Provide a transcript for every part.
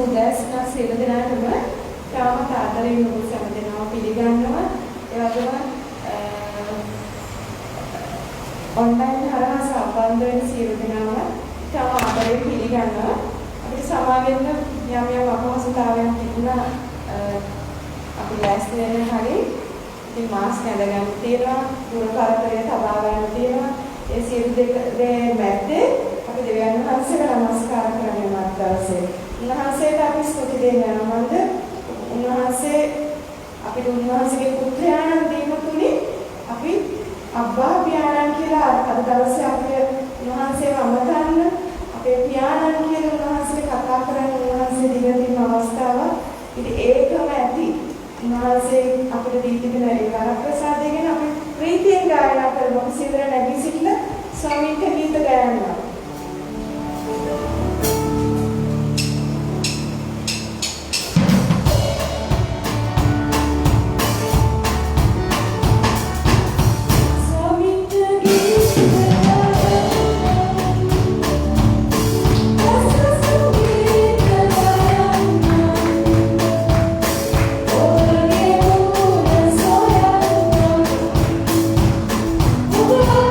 උදෑසන සියලු දෙනාටම තාමත් ආදරයෙන් ඔබ සැම දෙනාව පිළිගන්නවා. ඒ වගේම ඔන්ලයින් හරහා සම්බන්ධ වෙන සියලු දෙනාම තාම ආදරයෙන් පිළිගන්නවා. අපිට සමාවෙන්න යම් යම් අපහසුතාවයන් තිබුණා. අපි ලෑස්ති වෙන හැටි ඉතින් මාස්ක් ඇඳගන්න තියෙනවා, දුර පරතරය තබා ගන්න තියෙනවා. ඒ සියලු දේ මැද්දේ අපි දෙවියන් වහන්සේට නමස්කාර කරන්න මාත්‍රාසේ. උන්වහන්සේට අපි ස්තුති දෙන්න මොකද? උන්වහන්සේ අපිට උන්වහන්සේගේ පුත්‍රයාණන් දීම තුලින් අපි අබ්බා පියාණන් කියලා අද දවසේ අපේ උන්වහන්සේව අමතන්න අපේ පියාණන් කියලා උන්වහන්සේට කතා කරන්න උන්වහන්සේ දීලා තියෙන අවස්ථාව. ඉතින් ඒකම ඇති. උන්වහන්සේ අපිට දී තිබෙන ඒ වරප්‍රසාදය ගැන අපි ප්‍රීතියෙන් ගායනා කරමු. සිතර නැගී සිටින ස්වාමීන්ට ගීත ගායනා. Oh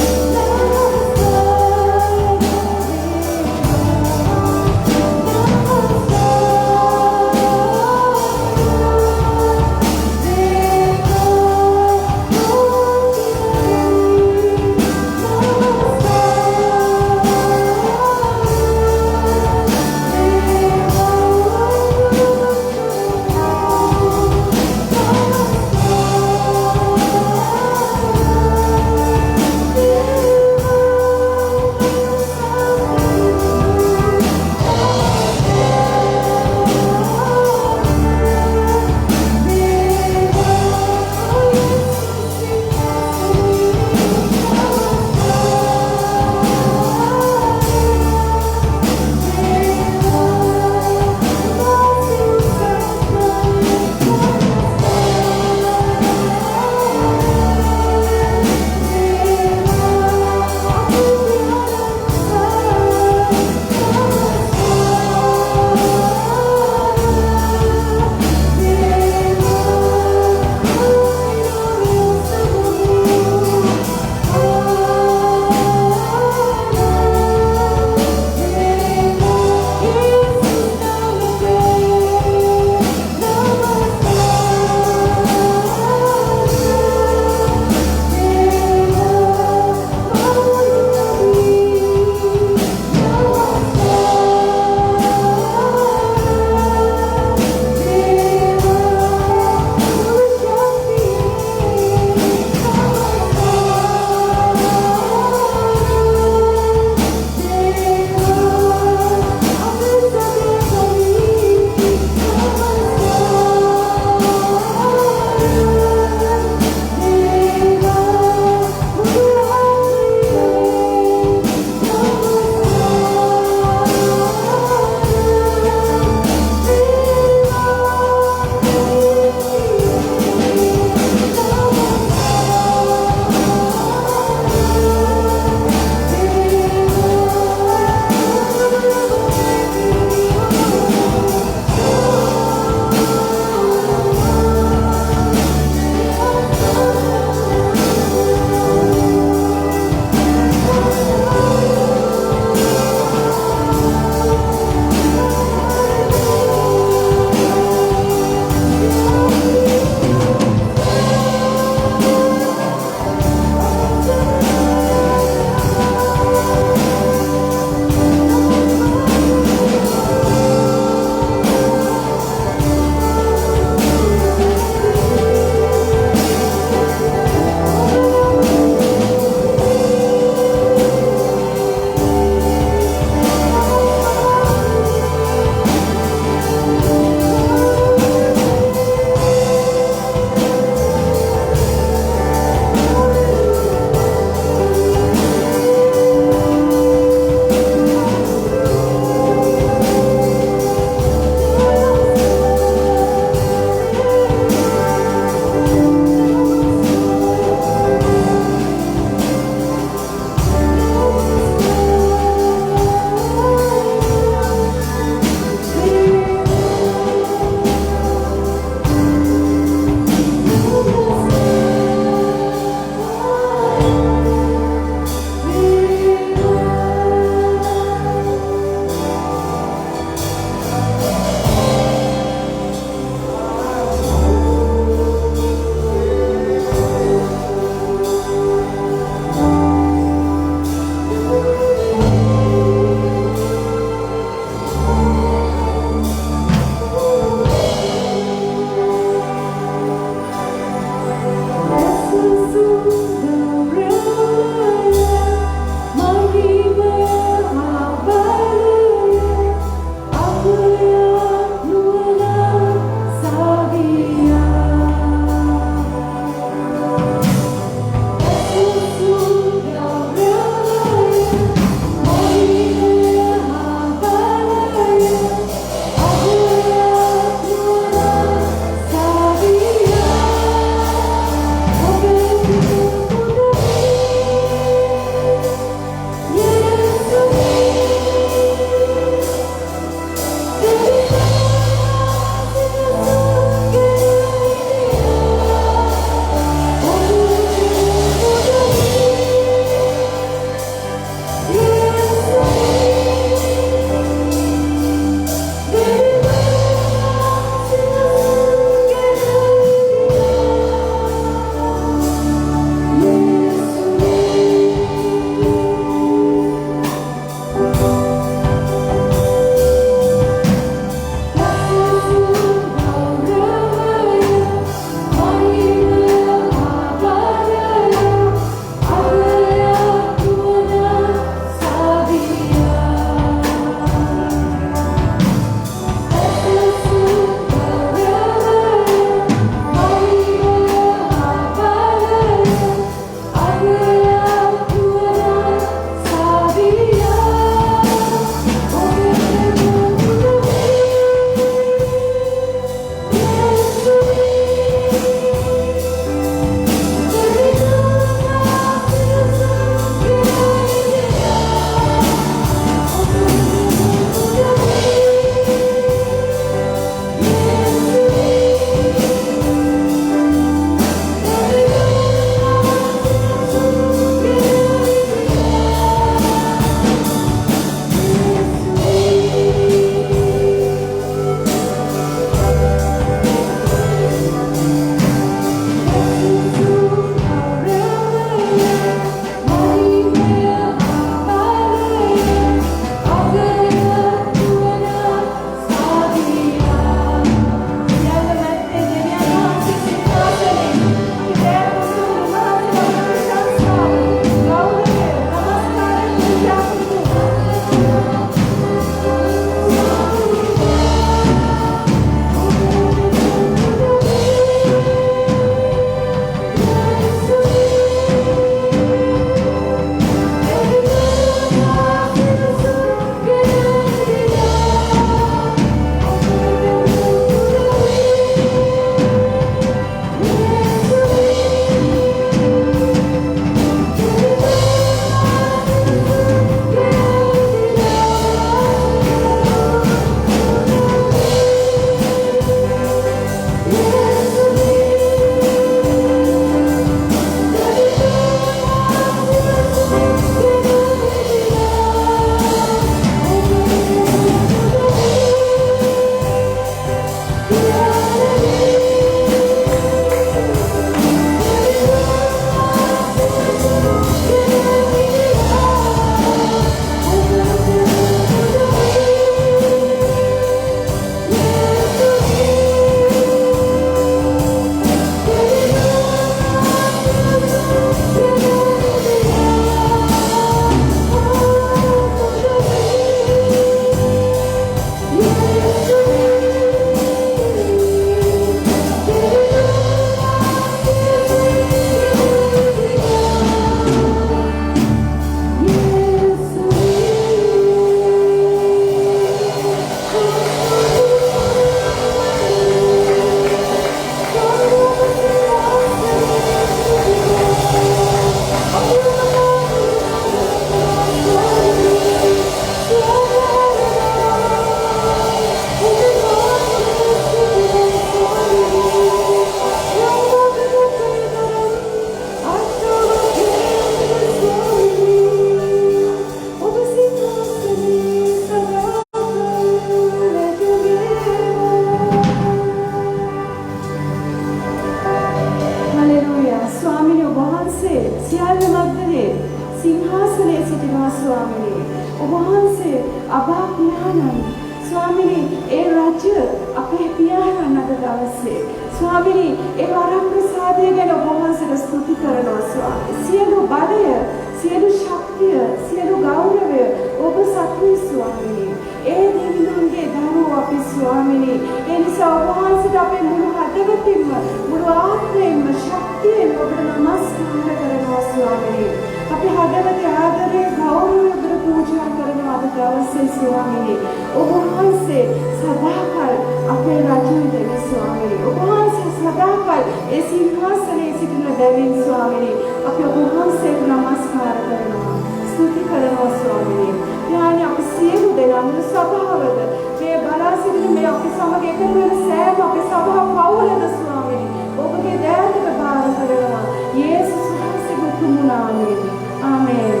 සිටිනවා ස්වාමිනේ. ඔබ වහන්සේ අබා පියාණන් ස්වාමිනේ ඒ රාජ්‍ය අපේ පියාණන් අද දවසේ ස්වාමිනේ ඒ වරම් ප්‍රසාදය ගැන ඔබ වහන්සේට ස්තුති කරනවා ස්වාමී. සියලු බලය, සියලු ශක්තිය, සියලු ගෞරවය ඔබ සතුයි ස්වාමිනේ. ඒ දෙවියන්ගේ දරුවෝ අපි ස්වාමිනේ. ඒ නිසා ඔබ වහන්සේට අපේ මුළු හදවතින්ම, මුළු ආත්මයෙන්ම, ශක්තියෙන් ඔබට නමස්කාර කරනවා ස්වාමිනේ. අපි හදවතේ ආදරය, ගෞරවය ඔබට පූජා කරනවා අද දවසේ ස්වාමිනේ. ඔබ වහන්සේ සදාකල් අපේ රජුයි දෙවි ස්වාමිනේ. ඔබ වහන්සේ සදාකල් ඒ සිංහාසනයේ සිටින දෙවියන් ස්වාමිනේ. අපි ඔබ වහන්සේට නමස්කාර කරනවා. ස්තුති කරනවා ස්වාමිනේ. ඥානි අපි සියලු දෙනා මුළු සභාවද මේ බලා සිටින මේ අපි සමග එකතු වෙන සෑම අපේ සභා පවුලද ස්වාමිනේ. ඔබගේ දෑතට බාර කරනවා. යේසුස් වහන්සේගේ උතුම් නාමයෙන්. ආමේන්.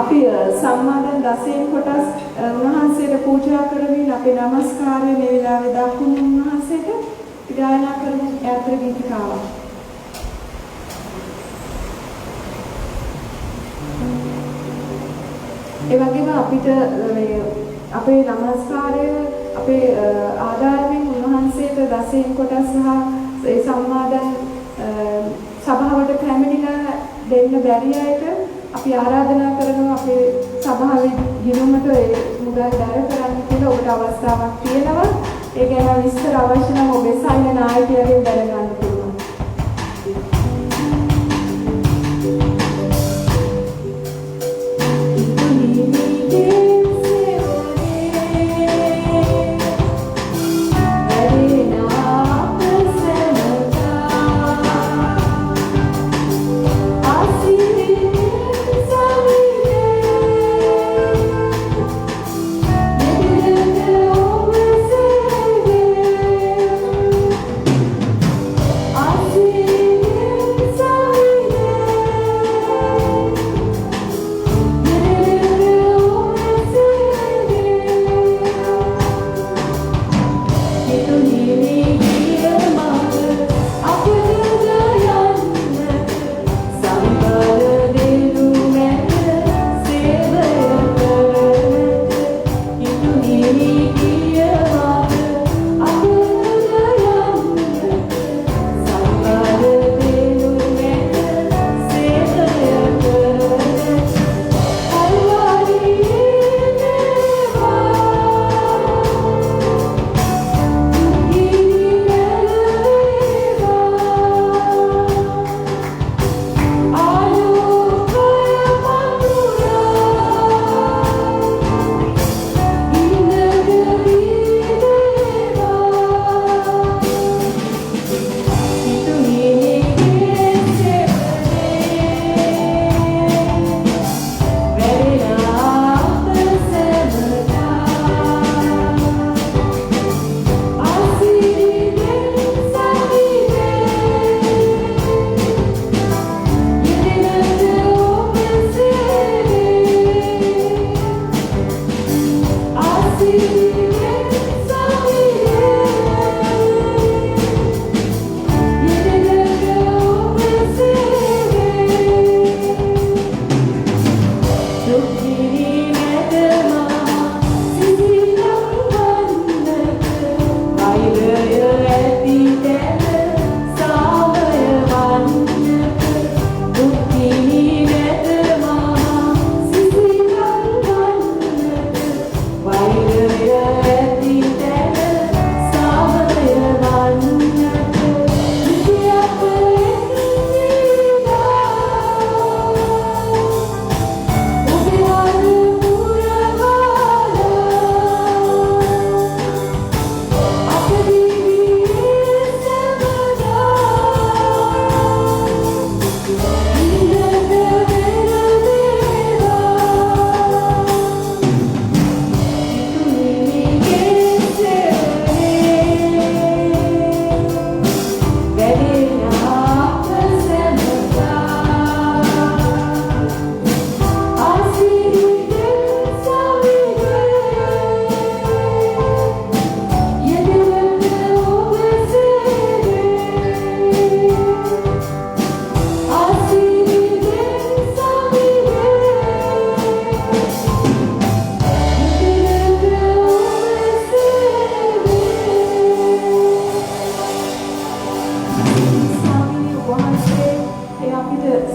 අපි සම්මාදන් 10 කොටස් උන්වහන්සේට පූජා කරමින් අපේ নমස්කාරය මේ වෙලාවේ දක්වමු උන්වහන්සේට. ගායනා කරමු යාත්‍රා ගීතිකාවක්. ඒ වගේම අපිට අපේ নমස්කාරය අපේ ආධාරයෙන් උන්වහන්සේට 10 කොටස් සහ ඒ සම්මාදන් සභාවට පැමිණිලා දෙන්න බැරි අයට අපි ආරාධනා කරනවා අපේ සභාවේ ගිණුමට ඒ මුදල් දර කරන්න කියලා. ඔබට අවස්ථාවක් තියෙනවා. ඒ ගැන විස්තර අවශ්‍ය නම් ඔබේ සෛල නායකයාගෙන් දැනගන්න පුළුවන්.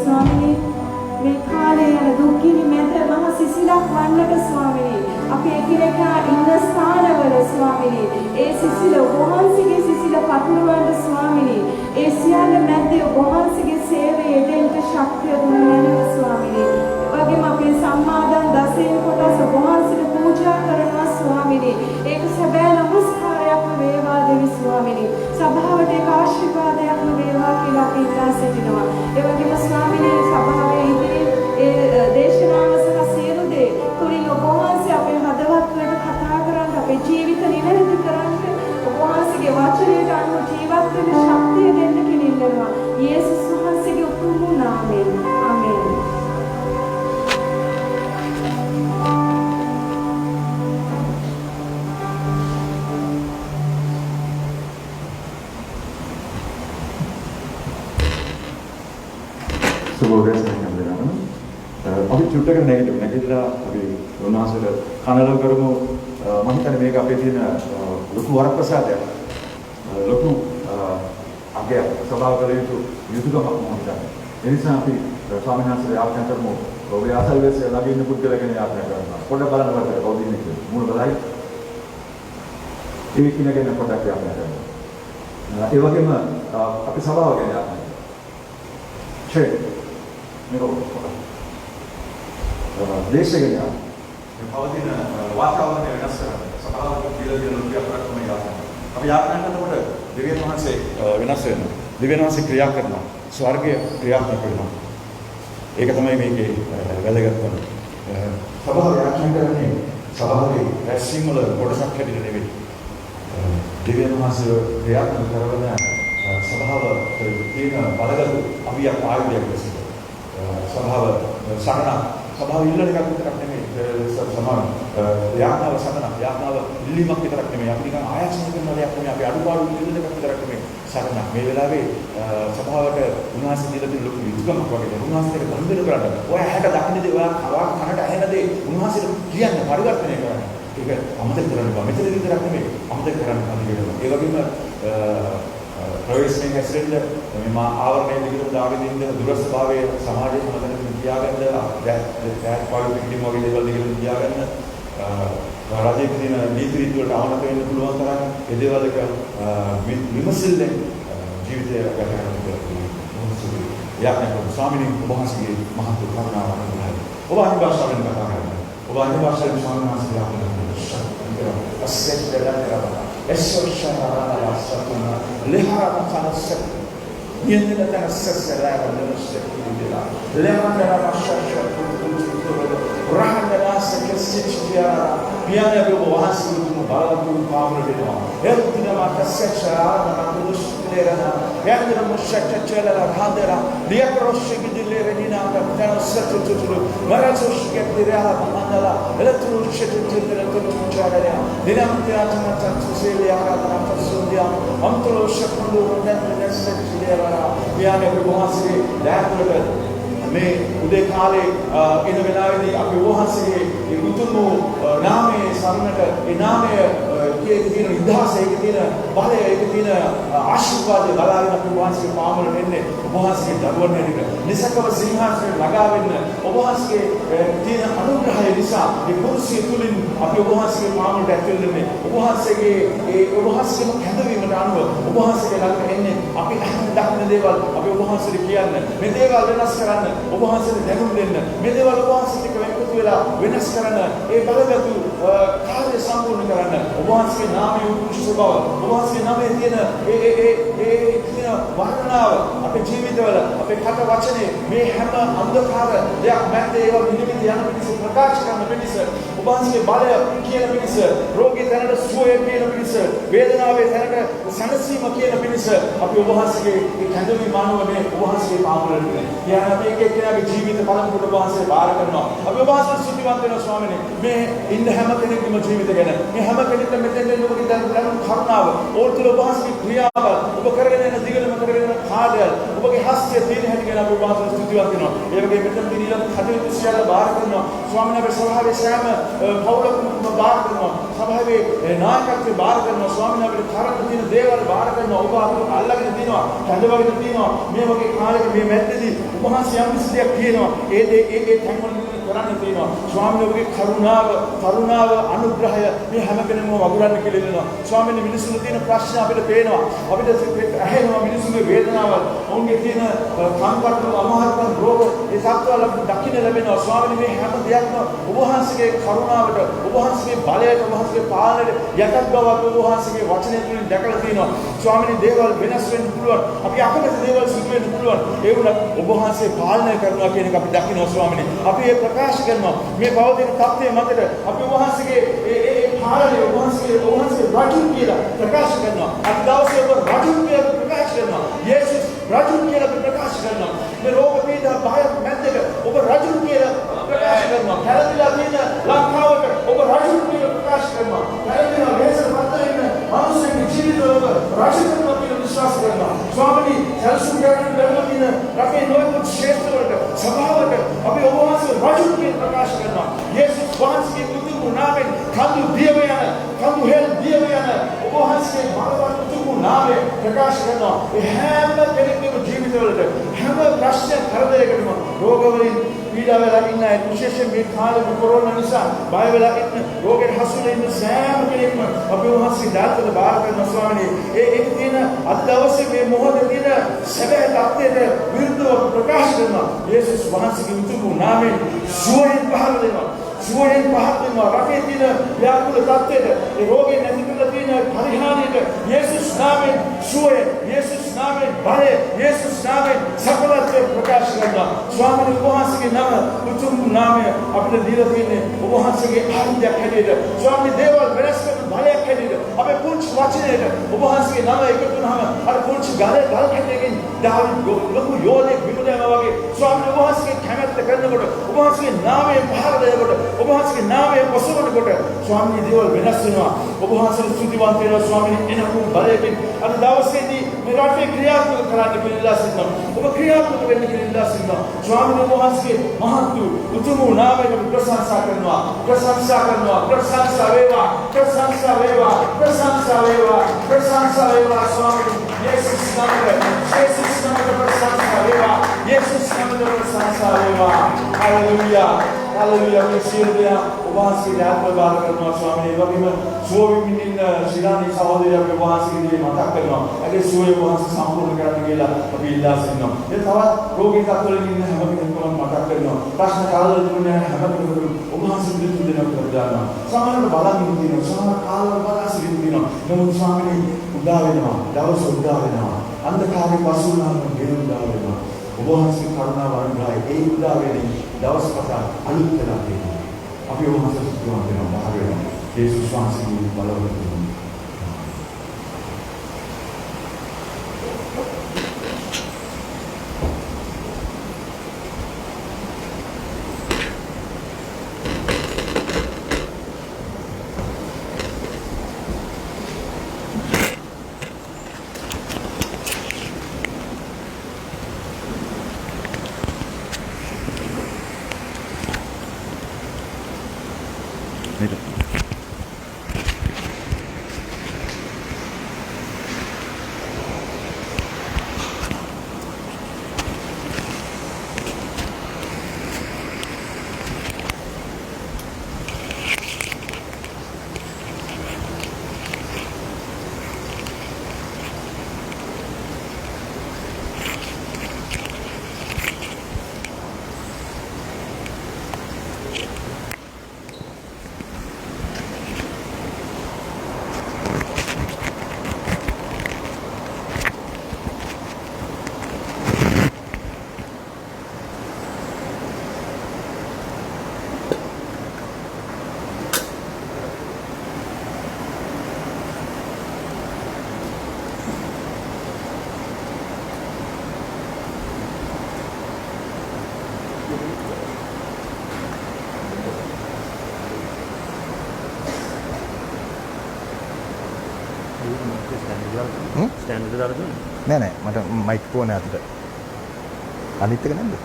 ස්වාමිනේ මේ කාලේ යන දුක්ගිනි මැද මහ සිසිලක් වන්නට ස්වාමිනේ අපි එකිනෙකා ඉන්න ස්ථානවල ස්වාමිනේ ඒ සිසිල වහන්සේගේ සිසිල පතුරවන්න ස්වාමිනේ ඒ සියල්ල මැද්දේ වහන්සේගේ සේවයේ දෙන්න ශක්තිය දුන්න මැනව ස්වාමිනේ වගේම අපේ සම්මාදන් දසයෙන් කොටස වහන්සේට පූජා කරනවා ස්වාමිනේ ඒක සැබෑ නමස්කාරයක්ම වේවා දෙවි ස්වාමිනේ සභාවට ඒක ආශිර්වාදයක්ම වේවා කියලා අපි ඉල්ලා සිටිනවා ඒ වගේම ස්වාමිනේ සභාවේ ඉදිරියේ ඒ දේශනාව සහ සියලු දේ තුලින් ඔබ වහන්සේ අපේ හදවත් වලට කතා කරන්න අපේ ජීවිත නිවැරදි කරන්න ඔබ වහන්සේගේ වචනයට අනුව ජීවත් වෙන්න ශක්තිය දෙන්න කෙනෙක්නවා යේසුස් වහන්සේගේ උතුම් නාමයෙන් ආමේන් සුබෝදය සම්බන්ධ අපි චුට්ටක නැගිටලා අපි උන්වහන්සේට කනල කරමු මම හිතන්නේ මේක අපේ තියෙන ලොකු වරප්‍රසාදයක් ලොකු අගය සභාව කළ යුතු යුතුයකමක් මම හිතන්නේ ඒ නිසා අපි ස්වාමීන් වහන්සේට ආඥා කරමු ඔබේ ආසල්වැස ළඟ ඉන්න පුද්ගලයන් ආඥා කරනවා පොඩ්ඩක් බලන්න වටේ කවුද ඉන්නේ කියලා මුණ බලයි ඒ කිනගෙන පොඩ්ඩක් ආඥා කරනවා ඒ වගේම අපි සභාව ගැන ආඥා කරනවා මේක දේශගෙන මේ පවතින වාතාවරණය වෙනස් කරන්න සභාවක කියලා දෙන ලෝකයක් තමයි ආසන්න. අපි යාත්‍රා කරනකොට දෙවියන් වහන්සේ වෙනස් වෙනවා. දෙවියන් වහන්සේ ක්‍රියා කරනවා. ස්වර්ගය ක්‍රියාත්මක වෙනවා. ඒක තමයි මේකේ වැදගත්කම. සභාව යාත්‍රා කරන්නේ සභාවේ රැස්වීම වල කොටසක් හැටියට නෙවෙයි. දෙවියන් වහන්සේ ක්‍රියාත්මක කරන සභාව තියෙන බලගත් අවියක් ආයුධයක් ලෙස සභාව සරණ සභාව ඉල්ලන එකක් විතරක් නෙමෙයි සමාන යාඥාව සරණ යාඥාව ඉල්ලීමක් විතරක් නෙමෙයි අපි නිකන් ආයාසන කරන දෙයක් නෙමෙයි අපි අඩුපාඩු ඉල්ලන එකක් විතරක් නෙමෙයි සරණ මේ වෙලාවේ සභාවට උන්වහන්සේ දීලා තියෙන ලොකු යුතුයකමක් වගේ උන්වහන්සේට ගනුදෙනු කරන්න ඔය ඇහැට දකින්නේ ඔයා කවක් කනට ඇහෙන දේ උන්වහන්සේට කියන්න පරිවර්තනය කරන්න ඒක අමතක කරන්න බෑ මෙතන විතරක් නෙමෙයි අමතක කරන්න අනිවාර්යයෙන්ම ඒ වගේම ප්‍රවේශයෙන් ඇසෙන්න මේ ආවරණය දිගට දාගෙන ඉන්න දුරස්ත භාවයේ සමාජයේ මතක තියාගන්න දැන් පාඩු පිටින් වගේ දේවල් දිගට තියාගන්න රාජ්‍යයේ තියෙන නීති රීති වලට අවනත වෙන්න පුළුවන් තරම් ඒ දේවල් එක විමසිල්ලෙන් ජීවිතය ගත කරන්න පුළුවන්. යාඥා ස්වාමීන් වහන්සේගේ මහත් කරුණාව අනුභවයි. ඔබ අනිවාර්යයෙන් කතා කරන්න. ඔබ අනිවාර්යයෙන් ස්වාමීන් වහන්සේගේ ආශිර්වාද අස්සෙත් දෙලා කරනවා. Essorshara Satana, Lehara Tanasset, Yendina Tanasset, Lavanaset, Lemandana Shasha, Rahana Sekesitia, Piana Bohasi, Balabu, Pavlina, Elpina Matasecha, Namus, Lerana, Yandra Mushaka, Handera, Liaproshik, Lerina, Tanasset, Marasosh, Getira, Mandala, Electroshik, Dinam Sundia, Amtro Shakundu, Piana Bohasi, that මේ උදේ කාලේ එන වෙලාවේදී අපි වහන්සේගේ ඒ උතුම් නාමයේ සරණට ඒ නාමය කීයේ තියෙන ඉදහස ඒකේ තියෙන බලය ඒකේ තියෙන ආශිර්වාදය බලාගෙන අපි වහන්සේගේ පාමුලට එන්නේ වහන්සේගේ දරුවන් හැටියට නිසකව සිංහාසනයේ ළඟා වෙන්න වහන්සේගේ තියෙන අනුග්‍රහය නිසා මේ කුරුසිය තුලින් අපි වහන්සේගේ පාමුලට ඇතුල් වෙන්නේ වහන්සේගේ ඒ වහන්සේගේම කැඳවීමට අනුව වහන්සේගේ ළඟට එන්නේ අපි දකින දේවල් අපි වහන්සේට කියන්න මේ දේවල් වෙනස් කරන්න ඔබ වහන්සේට දැනුම් දෙන්න මේ දේවල් ඔබ වහන්සේට එකතු වෙලා වෙනස් කරන්න ඒ බලගතු කාර්ය සම්පූර්ණ කරන්න ඔබ වහන්සේගේ නාමයේ උතුම් බව ඔබ වහන්සේගේ නාමයේ තියෙන ඒ තියෙන වර්ණනාව අපේ ජීවිතවල අපේ කට වචනේ මේ හැම අන්ධකාර දෙයක් මැද්දේ ඒවා නිමිති යන පිණිස ප්‍රකාශ කරන පිණිස ඔබ වහන්සේගේ බලය කියන පිණිස රෝගී තැනට සුවය කියන පිණිස වේදනාවේ තැනට සැනසීම කියන පිණිස අපි ඔබ වහන්සේගේ ඒ කැඳවීම මානව මේ ඔබ වහන්සේගේ පාමුලට කියන අපි එක්කෙනාගේ ජීවිත බලනකොට වහන්සේ බාර කරනවා. අපි වහන්සේ සුද්ධිවන්ත වෙනවා ස්වාමීනි. මේ ඉන්න හැම කෙනෙකුගේම ජීවිත ගැන මේ හැම කෙනෙක්ම මෙතෙන් ඔබගේ දැනුම් කරුණාව ඕල්තුල වහන්සේගේ ක්‍රියාවල් ඔබ කරගෙන යන දිගටම කරගෙන යන කාර්යය ඔබගේ හස්තය තියෙන හැටි ගැන අපි වහන්සේ ස්තුතිවන්ත වෙනවා. ඒ වගේ මෙතන දිනීලා කටයුතු සියල්ල බාර කරනවා. ස්වාමීන් වහන්සේ සභාවේ සෑම පවුලකම බාර කරනවා. සභාවේ නායකත්වය බාර කරනවා. ස්වාමීන් වහන්සේ කරට තියෙන දේවල් බාර කරනවා. ඔබ අපිට අල්ලගෙන තිනවා. කඳවගෙන තිනවා. මේ වගේ කාලෙක මේ මැද්දේදී උපහාසය යම් කිසි දෙයක් කියනවා. ඒ තැන්වල කරන්න තියෙනවා. ස්වාමීන් වහන්සේ කරුණාව අනුග්‍රහය මේ හැම කෙනෙක්ම වගුරන්න කියලා ඉල්ලනවා. ස්වාමීන් වහන්සේ මිනිසුන්ගේ තියෙන ප්‍රශ්න අපිට පේනවා. අපිට ඇහෙනවා මිනිසුන්ගේ වේදනාවල්. ඔවුන්ගේ තියෙන කම්පට්ටු අමාරුකම් රෝග ඒ සත්වල අපිට දකින්න ලැබෙනවා. ස්වාමීන් මේ හැම දෙයක්ම ඔබ වහන්සේගේ කරුණාවට, ඔබ වහන්සේගේ බලයට, ඔබ වහන්සේගේ පාලනයට යටත් බවක් ඔබ වහන්සේගේ වචනය තුළින් දැකලා තියෙනවා. ස්වාමීන් දේවල් වෙනස් වෙන්න පුළුවන්. අපි අකමැති දේවල් සිදු වෙන්න පුළුවන්. ඒ වුණත් ඔබ වහන්සේ පාලනය කරනවා කියන එක අපි දකිනවා ස්වාමීන්. අපි ඒ ප්‍රකාශ කරනවා. මේ පවතින තත්ත්වයේ මතට අපි ඔබ වහන්සේගේ ඒ පාලනය ඔබ වහන්සේ රජු කියලා ප්‍රකාශ කරනවා. අද දවසේ ඔබ රජු කියලා ප්‍රකාශ කරනවා. යේසුස් රජු කියලා ප්‍රකාශ කරනවා. මේ රෝග පීඩා බය මැද්දක ඔබ රජු කියලා ප්‍රකාශ කරනවා. පැරදිලා තියෙන ලංකාවට ඔබ රජු කියලා ප්‍රකාශ කරනවා. පැරදිලා වේසර පත්තර ඉන්න මිනිස්සුන්ගේ ජීවිතවල ඔබ රජු කරනවා කියලා විශ්වාස කරනවා. ස්වාමීනි සල්සුම් කරන ලැබෙන දින රටේ නොයෙකුත් ක්ෂේත්‍රවලට සභාවට අපි ඔබ වහන්සේ රජු කියලා ප්‍රකාශ කරනවා. යේසුස් වහන්සේගේ උතුම් නාමයෙන් කඳු දියව යන කඳු හෙල් දියව යන ඔබ වහන්සේගේ බලවත් උතුම් නාමයෙන් ප්‍රකාශ කරනවා. ඒ හැම කෙනෙකුගේම ජීවිතවලට හැම ප්‍රශ්න කරදරයකටම රෝග වලින් පීඩා වෙලා ඉන්න අය විශේෂයෙන් මේ කාලේ කොරෝනා නිසා බය වෙලා ඉන්න රෝගෙට හසු වෙන ඉන්න සෑම කෙනෙක්ම අපේ වහන්සේ දාතට බාර කරන ස්වාමීනි ඒක තියෙන අද දවසේ මේ මොහොතේ තියෙන සැබෑ තත්ත්වයට විරුද්ධව ප්‍රකාශ කරනවා. යේසුස් වහන්සේගේ උතුම් නාමයෙන් සුවයෙන් පහළ වෙනවා. සුවයෙන් පහත් වෙනවා. රටේ තියෙන ව්‍යාකූල තත්ත්වයට ඒ රෝගේ නැති කරලා තියෙන පරිහානියට යේසුස් නාමයෙන් සුවය, යේසුස් නාමයෙන් බලය, යේසුස් නාමයෙන් සකලත්වය ප්‍රකාශ කරනවා. ස්වාමීන් වහන්සේගේ නම උතුම් නාමය අපිට දීලා තියෙන්නේ ඔබ වහන්සේගේ ආයුධයක් හැටියට. ස්වාමීන් දේවල් වෙනස් කරන බලයක් හැටියට අපේ පුංචි වචනයට ඔබ වහන්සේගේ නම එකතු වුණාම අර පුංචි ගල් කැටයකින් දාවිද ලොකු යෝධයෙක් විමුදයනවා වගේ ස්වාමීන් වහන්සේගේ කැමැත්ත කරනකොට ඔබ වහන්සේගේ නාමයෙන් පහර දෙනකොට ඔබ වහන්සේගේ නාමයෙන් පසවනකොට ස්වාමීන් දේවල් වෙනස් වෙනවා. ඔබ වහන්සේට ස්තුතිවන්ත වෙනවා ස්වාමීන් එනකම් බලයෙන් අද දවසේදී මේ රටේ ක්‍රියාත්මක කරන්න කියලා සිටිනවා. ඔබ ක්‍රියාත්මක වෙන්න කියලා සිටිනවා. ස්වාමීන් වහන්සේගේ මහත් උතුම් නාමයෙන් ප්‍රශංසා කරනවා. ප්‍රශංසා කරනවා. ප්‍රශංසා වේවා. ප්‍රශංසා වේවා. ප්‍රශංසා වේවා. ප්‍රශංසා වේවා ස්වාමීන් යේසුස් නාමයෙන් යේසුස් නාමයෙන් ප්‍රශංසා වේවා. යේසුස් නාමයෙන් ප්‍රශංසා වේවා. Hallelujah. Hallelujah. We see there උපවාසයේ ආත්ම බාර කරනවා ස්වාමීනි. ඒ වගේම සුවවිමින් ඉන්න ශිරානි සහෝදරයා අපි උපවාසයේදී මතක් කරනවා. ඒකේ සුවය උපවාස සම්පූර්ණ කරන්න කියලා අපි ඉල්ලා සිටිනවා. ඒ තවත් රෝගී තත්ත්වවල ඉන්න හැම කෙනෙක්ම මතක් කරනවා. ප්‍රශ්න කාලවල දුන්න හැම කෙනෙකුම උපවාස පිළිතුරු දෙනවා කියලා දානවා. සමහරවිට බලන් ඉන්නවා. සමහර කාලවල බලන් සිටිනවා. නමුත් ස්වාමීනි උදා වෙනවා. දවස උදා වෙනවා. අන්ධකාරයේ පසු වුණාම ගෙන උදා වෙනවා. ඔබ වහන්සේ කරුණාව අනුග්‍රහය ඒ උදා වෙන්නේ දවස් පතා අලුත් වෙලා තියෙනවා. අපි ඔබ වහන්සේ ස්තුතිවන්ත වෙනවා. බාර වෙනවා. යේසුස් වහන්සේගේ බලවත් ස්ටෑන්ඩ් එක දාලා දුන්නා. නෑ මට මයික් ෆෝන් එක අතට. අනිත් එක නැද්ද?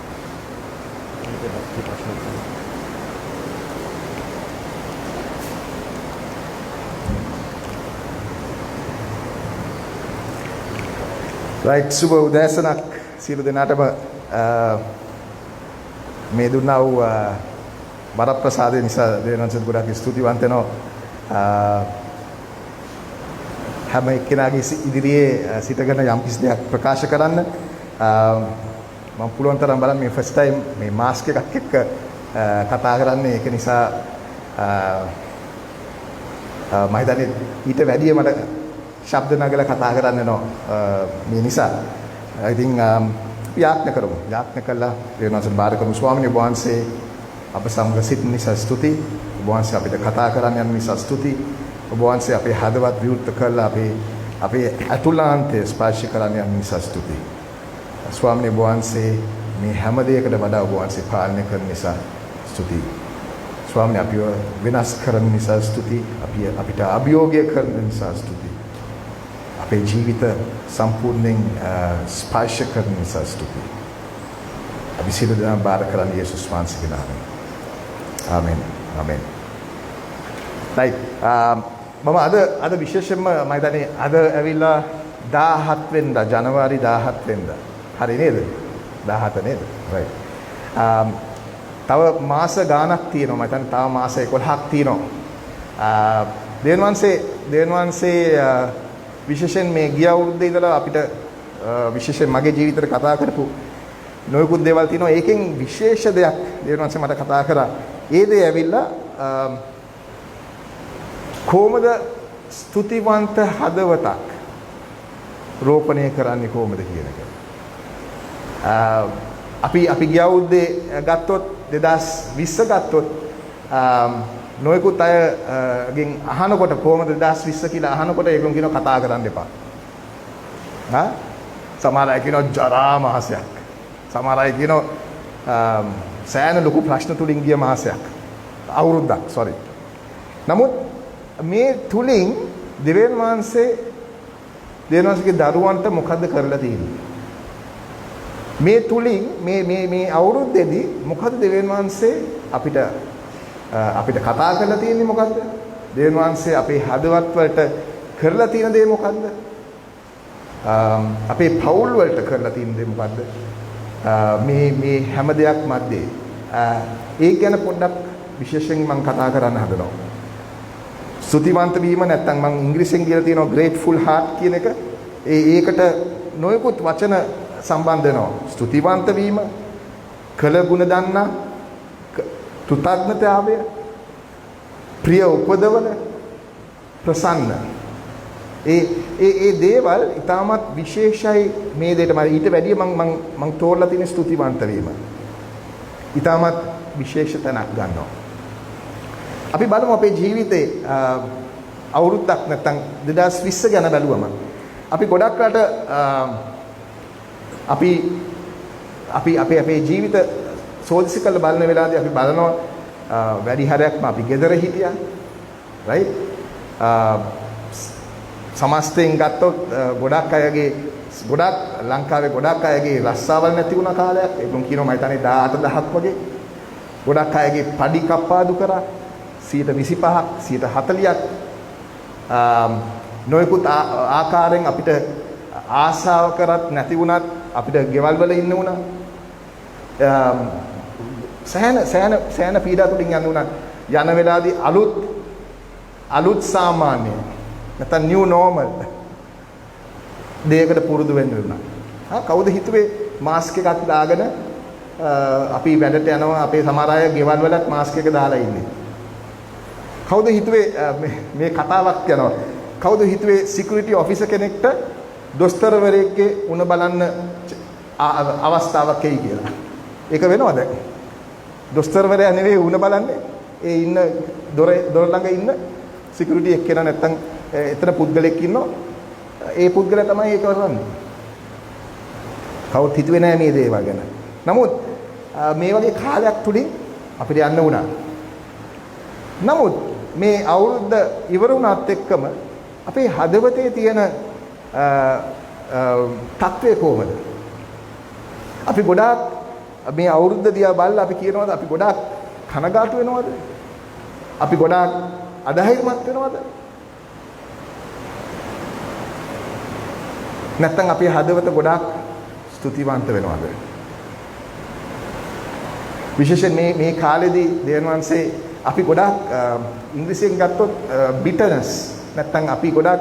right සුබ උදෑසනක් සියලු දෙනාටම මේ දුන්නා වූ වරප්‍රසාදය නිසා දෙවියන්ට ගොඩාක් ස්තුතිවන්ත වෙනවා හැම එක්කෙනාගේ ඉදිරියේ සිටගෙන යම් කිසි දෙයක් ප්‍රකාශ කරන්න මම පුළුවන් තරම් බලන්න මේ ෆස්ට් ටයිම් මේ මාස්ක් එකක් එක්ක කතා කරන්නේ ඒක නිසා මම හිතන්නේ ඊට වැඩිය මට ශබ්ද නගලා කතා කරන්න වෙනවා මේ නිසා ඉතින් යාඥා කරමු යාඥා කළා දෙවියන්ට බාර කරමු ස්වාමීන් වහන්සේ අප සමග සිටින නිසා ස්තුති ඔබ වහන්සේ අපිට කතා කරන්න යන නිසා ස්තුති ඔබ වහන්සේ අපේ හදවත් විවෘත කළා අපේ අතුලාන්තය ස්පර්ශ කරන්න යන නිසා ස්තුති ස්වාමීන් වහන්සේ මේ හැම දෙයකට වඩා ඔබ වහන්සේ පාලනය කරන නිසා ස්තුති ස්වාමීන් අපිව වෙනස් කරන නිසා ස්තුති අපිට අභියෝගය කරන නිසා ස්තුති අපේ ජීවිත සම්පූර්ණයෙන් ස්පර්ශ කරන නිසා ස්තුති අපි සියලු දෙනා බාර කරන්නේ යේසුස් වහන්සේගේ නාමයෙන් ආමෙන් ආමෙන් right මම අද විශේෂයෙන්ම මම හිතන්නේ අද ඇවිල්ලා 17 වෙනිදා ජනවාරි 17 වෙනිදා හරි නේද 17 නේද right තව මාස ගාණක් තියෙනවා මම හිතන්නේ තව මාස 11ක් තියෙනවා දෙවියන් වහන්සේ විශේෂයෙන් මේ ගිය අවුරුද්දේ ඉඳලා අපිට විශේෂයෙන් මගේ ජීවිතේට කතා කරපු නොයෙකුත් දේවල් තියෙනවා ඒකෙන් විශේෂ දෙයක් දෙවියන් වහන්සේ මට කතා කරා ඒ දේ ඇවිල්ලා කොහොමද ස්තුතිවන්ත හදවතක් රෝපණය කරන්නේ කොහොමද කියන එක. අපි ගිය අවුරුද්දේ ගත්තොත් 2020 ගත්තොත් නොයෙකුත් අයගෙන් අහනකොට කොහොමද 2020 කියලා අහනකොට ඒගොල්ලෝ කියනවා කතා කරන්න එපා. සමහර අය කියනවා ජරා මාසයක්. සමහර අය කියනවා සෑහෙන ලොකු ප්‍රශ්න තුලින් ගිය මාසයක්. අවුරුද්දක් sorry. නමුත් මේ තුලින් දෙවියන් වහන්සේගේ දරුවන්ට මොකද්ද කරලා තියෙන්නේ? මේ තුලින් මේ අවුරුද්දේදී මොකද්ද දෙවියන් වහන්සේ අපිට කතා කරලා තියෙන්නේ මොකද්ද? දෙවියන් වහන්සේ අපේ හදවත් වලට කරලා තියෙන දේ මොකද්ද? අපේ පවුල් වලට කරලා තියෙන දේ මොකද්ද? මේ හැම දෙයක් මැද්දේ ඒ ගැන පොඩ්ඩක් විශේෂයෙන් මම කතා කරන්න හදනවා. ස්තුතිවන්ත වීම නැත්නම් මම ඉංග්‍රීසියෙන් කියලා තියෙනවා grateful heart කියන එක. ඒකට නොයෙකුත් වචන සම්බන්ධ වෙනවා. ස්තුතිවන්ත වීම, කළ ගුණ දන්නා, කෘතඥතාවය, ප්‍රිය උපදවන, ප්‍රසන්න. ඒ දේවල් ඊටමත් විශේෂයි මේ දෙයට මම ඊට වැඩිය මම තෝරලා තියෙන ස්තුතිවන්ත වීම. ඊටමත් විශේෂ තැනක් ගන්නවා. අපි බලමු අපේ ජීවිතේ අවුරුද්දක් නැත්නම් 2020 ගැන බැලුවම අපි ගොඩක් රට අපි අපේ ජීවිත සෝදිසි කරලා බලන වෙලාවදී අපි බලනවා වැඩි හරයක්ම අපි ගෙදර හිටියා right සමස්තයෙන් ගත්තොත් ගොඩක් ලංකාවේ ගොඩක් අයගේ රස්සාවල් නැති වුණ කාලයක් ඒගොල්ලෝ කියනවා මම හිතන්නේ 18000ක් වගේ ගොඩක් අයගේ පඩි කප්පාදු කරා 25%ක් 40ක් නොයෙකුත් ආකාරයෙන් අපිට ආශාව කරත් නැති වුණත් අපිට ගෙවල් වල ඉන්න වුණා සෑහෙන පීඩා තුලින් යන්න වුණා යන වෙලාවේදී අලුත් සාමාන්‍ය නැත්නම් new normal දෙයකට පුරුදු වෙන්න වුණා කවුද හිතුවේ මාස්ක් එකක් දාගෙන අපි වැඩට යනවා අපේ සමහර අය ගෙවල් වලත් මාස්ක් එක දාලා ඉන්නේ කවුද හිතුවේ මේ කතාවක් යනවා කවුද හිතුවේ සිකියුරිටි ඔෆිසර් කෙනෙක්ට දොස්තරවරයෙක්ගේ උණ බලන්න අවස්ථාවක් එයි කියලා. ඒක වෙනවද? දොස්තරවරයා නෙවෙයි උණ බලන්නේ. ඒ ඉන්න දොර ළඟ ඉන්න සිකියුරිටි එක්කෙනා නැත්තම් එතන පුද්ගලෙක් ඉන්නවා. ඒ පුද්ගලයා තමයි ඒක කරන්නේ. කවුත් හිතුවේ නෑ මේ දේවල් ගැන. නමුත් මේ වගේ කාලයක් තුලින් අපිට යන්න වුණා. නමුත් මේ අවුරුද්ද ඉවර වුණාත් එක්කම අපේ හදවතේ තියෙන තත්ත්වය කොහොමද? අපි ගොඩාක් මේ අවුරුද්ද දිහා බලලා අපි කියනවාද අපි ගොඩාක් කනගාටු වෙනවද? අපි ගොඩාක් අධෛර්යමත් වෙනවද? නැත්නම් අපි හදවත ගොඩාක් ස්තුතිවන්ත වෙනවද? විශේෂයෙන් මේ කාලෙදී දෙවියන් වහන්සේ අපි ගොඩාක් ඉංග්‍රීසියෙන් ගත්තොත් bitterness නැත්නම් අපි ගොඩාක්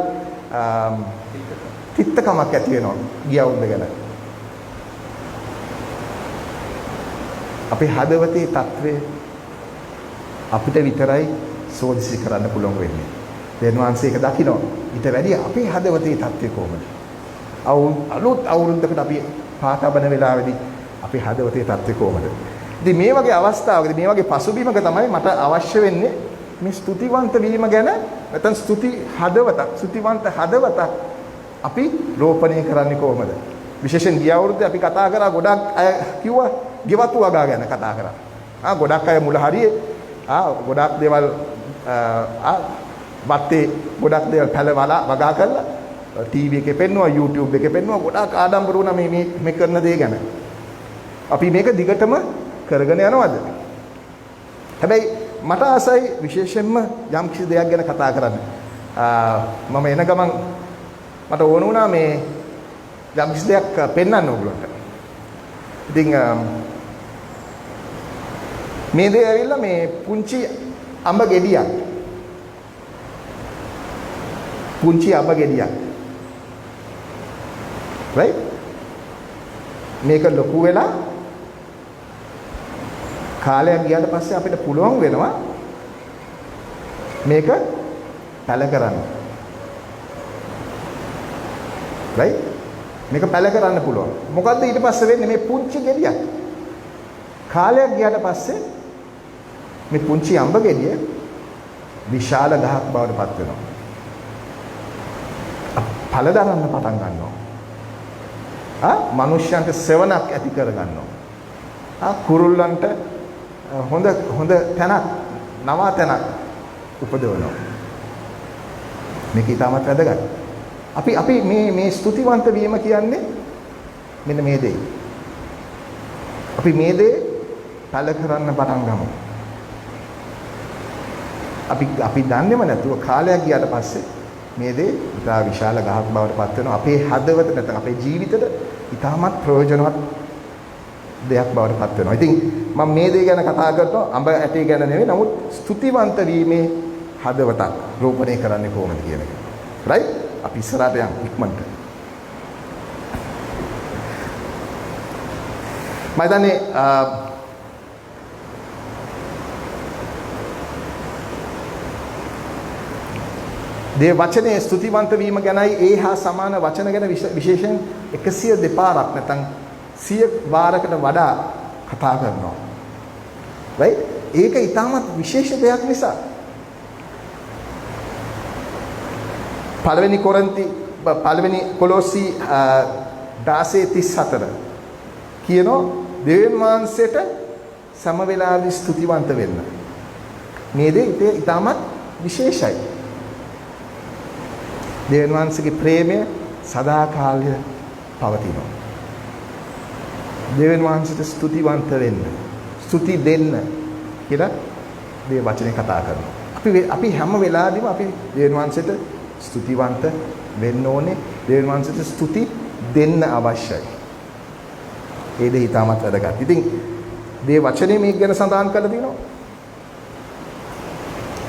තිත්තකමක් ඇති වෙනවා ගිය අවුරුද්ද ගැන. අපේ හදවතේ තත්ත්වය අපිට විතරයි සෝදිසි කරන්න පුළුවන් වෙන්නේ. දෙවියන් වහන්සේ ඒක දකිනවා. ඊට වැඩිය අපේ හදවතේ තත්ත්වය කොහොමද? අලුත් අවුරුද්දකට අපි පාතබන වෙලාවේදී අපේ හදවතේ තත්ත්වය කොහොමද? ඉතින් මේ වගේ අවස්ථාවකදී මේ වගේ පසුබිමක තමයි මට අවශ්‍ය වෙන්නේ මේ ස්තුතිවන්ත වීම ගැන නැත්නම් ස්තුතිවන්ත හදවතක් අපි රෝපණය කරන්නේ කොහොමද? විශේෂයෙන් ගිය අවුරුද්දේ අපි කතා කරා ගොඩක් අය කිව්වා ගෙවතු වගා ගැන කතා කරා. ගොඩක් අය මුල හරියේ ගොඩක් දේවල් වත්තේ ගොඩක් දේවල් පැලවලා වගා කරලා ටීවී එකේ පෙන්නුවා YouTube එකේ පෙන්නුවා ගොඩක් ආඩම්බර වුණා මේ කරන දේ ගැන. අපි මේක දිගටම කරගෙන යනවද? හැබැයි මට ආසයි විශේෂයෙන්ම යම් කිසි දෙයක් ගැන කතා කරන්න. මම එන ගමන් මට ඕන වුණා මේ යම් කිසි දෙයක් පෙන්වන්න ඕගොල්ලන්ට. ඉතින් මේ දේ ඇවිල්ලා මේ පුංචි අඹ ගෙඩියක්. පුංචි අඹ ගෙඩියක්. right? මේක ලොකු වෙලා කාලයක් ගියාට පස්සේ අපිට පුළුවන් වෙනවා මේක පැල කරන්න. right? මේක පැල කරන්න පුළුවන්. මොකද්ද ඊට පස්සේ වෙන්නේ මේ පුංචි ගෙඩියක්. කාලයක් ගියාට පස්සේ මේ පුංචි අඹ ගෙඩිය විශාල ගහක් බවට පත් වෙනවා. ඵල දරන්න පටන් ගන්නවා. මනුෂ්‍යයන්ට සෙවණක් ඇති කර ගන්නවා. කුරුල්ලන්ට හොඳ තැනක් නවා තැනක් උපදවනවා. මේක ඊටමත් වැදගත්. අපි මේ ස්තුතිවන්ත වීම කියන්නේ මෙන්න මේ දේ. අපි මේ දේ පළ කරන්න පටන් ගමු. අපි දන්නේම නැතුව කාලයක් ගියාට පස්සේ මේ දේ ඉතා විශාල ගහක් බවට පත් වෙනවා. අපේ හදවත නැත්නම් අපේ ජීවිතේට ඉතාමත් ප්‍රයෝජනවත් දෙයක් බවට පත් වෙනවා. ඉතින් මම මේ දේ ගැන කතා කරනවා අඹ ඇටේ ගැන නෙවෙයි. නමුත් ස්තුතිවන්ත වීමේ හදවතක් රෝපණය කරන්නේ කොහොමද කියන එක. right? අපි ඉස්සරහට යමු ඉක්මනට. මම දන්නේ දේ වචනේ ස්තුතිවන්ත වීම ගැනයි ඒ හා සමාන වචන ගැන විශේෂයෙන් 102 පාරක් නැත්නම් 100 වාරකට වඩා කතා කරනවා. right? ඒක ඊටමත් විශේෂ දෙයක් නිසා. පළවෙනි කොලොස්සි 16:34 කියනවා දෙවියන් වහන්සේට සම වේලාවෙ ස්තුතිවන්ත වෙන්න. මේ දේ ඊටමත් විශේෂයි. දෙවියන් වහන්සේගේ ප්‍රේමය සදාකාලය පවතිනවා. දෙවියන් වහන්සේට ස්තුතිවන්ත වෙන්න, ස්තුති දෙන්න කියලා මේ වචනේ කතා කරනවා. අපි හැම වෙලාවෙම අපි දෙවියන් වහන්සේට ස්තුතිවන්ත වෙන්න ඕනේ. දෙවියන් වහන්සේට ස්තුති දෙන්න අවශ්‍යයි. ඒ දේ ඊටමත් වැදගත්. ඉතින් මේ වචනේ මේක ගැන සඳහන් කරලා තියෙනවා.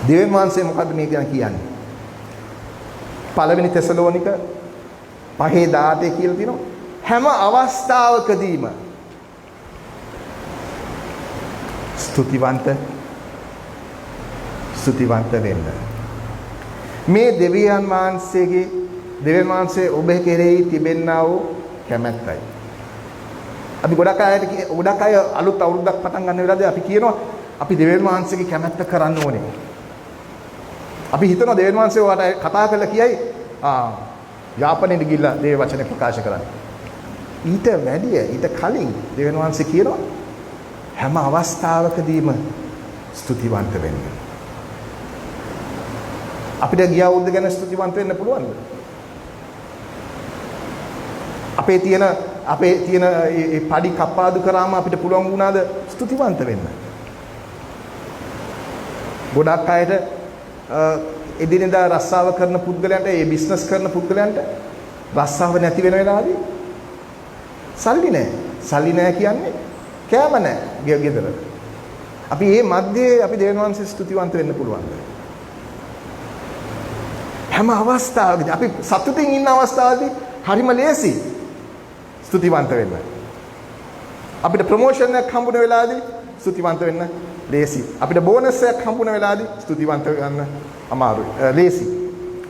දෙවියන් වහන්සේ මොකද්ද මේ ගැන කියන්නේ? පළවෙනි තෙසලෝනික 5:18 කියලා තියෙනවා. හැම අවස්ථාවකදීම ස්තුතිවන්ත වෙන්න. මේ දෙවියන් වහන්සේ ඔබ කෙරෙහි තිබෙන්නා වූ කැමැත්තයි. අපි ගොඩක් අය අලුත් අවුරුද්දක් පටන් ගන්න වෙලාවදී අපි කියනවා අපි දෙවියන් වහන්සේගේ කැමැත්ත කරන්න ඕනේ. අපි හිතනවා දෙවියන් වහන්සේ ඔයාලට කතා කරලා කියයි යාපනයේ ගිහිල්ලා දේ වචනේ ප්‍රකාශ කරන්න. ඊට කලින් දෙවියන් වහන්සේ කියනවා හැම අවස්ථාවකදීම ස්තුතිවන්ත වෙන්න. අපිට ගිය අවුරුද්ද ගැන ස්තුතිවන්ත වෙන්න පුළුවන්ද? අපේ තියෙන අපේ තියෙන ඒ padi කපාදු කරාම අපිට පුළුවන් වුණාද ස්තුතිවන්ත වෙන්න? ගොඩක් අයට එදිනෙදා රස්සාව කරන පුද්ගලයන්ට, ඒ බිස්නස් කරන පුද්ගලයන්ට රස්සාව නැති වෙන වෙලාවදී සල්ලි නැහැ. සල්ලි නැහැ කියන්නේ කෑම නැහැ ගෙදර. අපි මේ මැදේ අපි දෙවියන් වහන්සේ ස්තුතිවන්ත වෙන්න පුළුවන්ද? හැම අවස්ථාවකදී අපි සතුටින් ඉන්න අවස්ථාවදී හරිම ලේසි ස්තුතිවන්ත වෙන්න. අපිට ප්‍රොමෝෂන් එකක් හම්බුන වෙලාවදී ස්තුතිවන්ත වෙන්න ලේසි. අපිට බෝනස් එකක් හම්බුන වෙලාවදී ස්තුතිවන්ත වෙන්න අමාරුයි. ලේසි.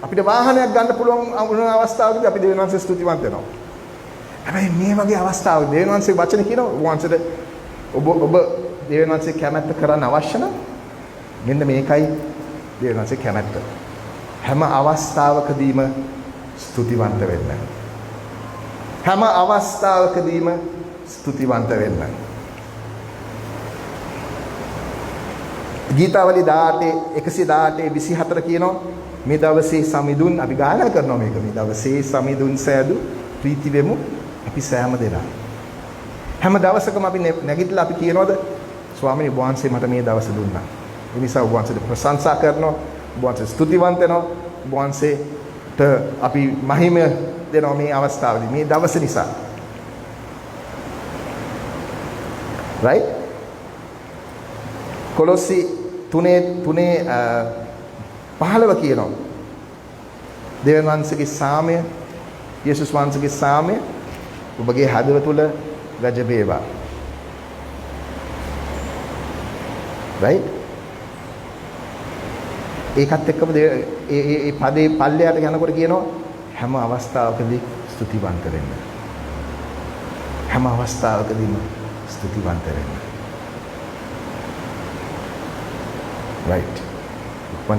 අපිට වාහනයක් ගන්න පුළුවන් වුණ අවස්ථාවකදී අපි දෙවියන් වහන්සේ ස්තුතිවන්ත වෙනවා. හැබැයි මේ වගේ අවස්ථාවක දෙවියන් වහන්සේ වචන කියනවා වහන්සේට ඔබ දෙවියන් වහන්සේ කැමැත්ත කරන්න අවශ්‍ය නම් මෙන්න මේකයි දෙවියන් වහන්සේ කැමැත්ත. හැම අවස්ථාවකදීම ස්තුතිවන්ත වෙන්න. හැම අවස්ථාවකදීම ස්තුතිවන්ත වෙන්න. ගීතාවලි 118:24 කියනවා මේ දවසේ සමිඳුන් අපි ගායනා කරනවා මේක. මේ දවසේ සමිඳුන් සෑදු ප්‍රීති වෙමු අපි සෑම දෙනා. හැම දවසකම අපි නැගිටලා අපි කියනවාද ස්වාමීනි වහන්සේ මට මේ දවස දුන්නා. ඒ නිසා වහන්සේට ප්‍රශංසා කරනවා, වහන්සේ ස්තුතිවන්ත වෙනවා, වහන්සේට අපි මහිම දෙනවා මේ අවස්ථාවේදී මේ දවස නිසා. right? කොලොස්සි 3:15 කියනවා දෙවියන් වහන්සේගේ සාමය, යේසුස් වහන්සේගේ සාමය ඔබගේ හදවත තුළ ගජබේවා. right? ඒකත් එක්කම ඒ පදේ පල්ලයට යනකොට කියනවා හැම අවස්ථාවකදී ස්තුතිවන්ත වෙන්න. හැම අවස්ථාවකදීම ස්තුතිවන්ත වෙන්න. right? මම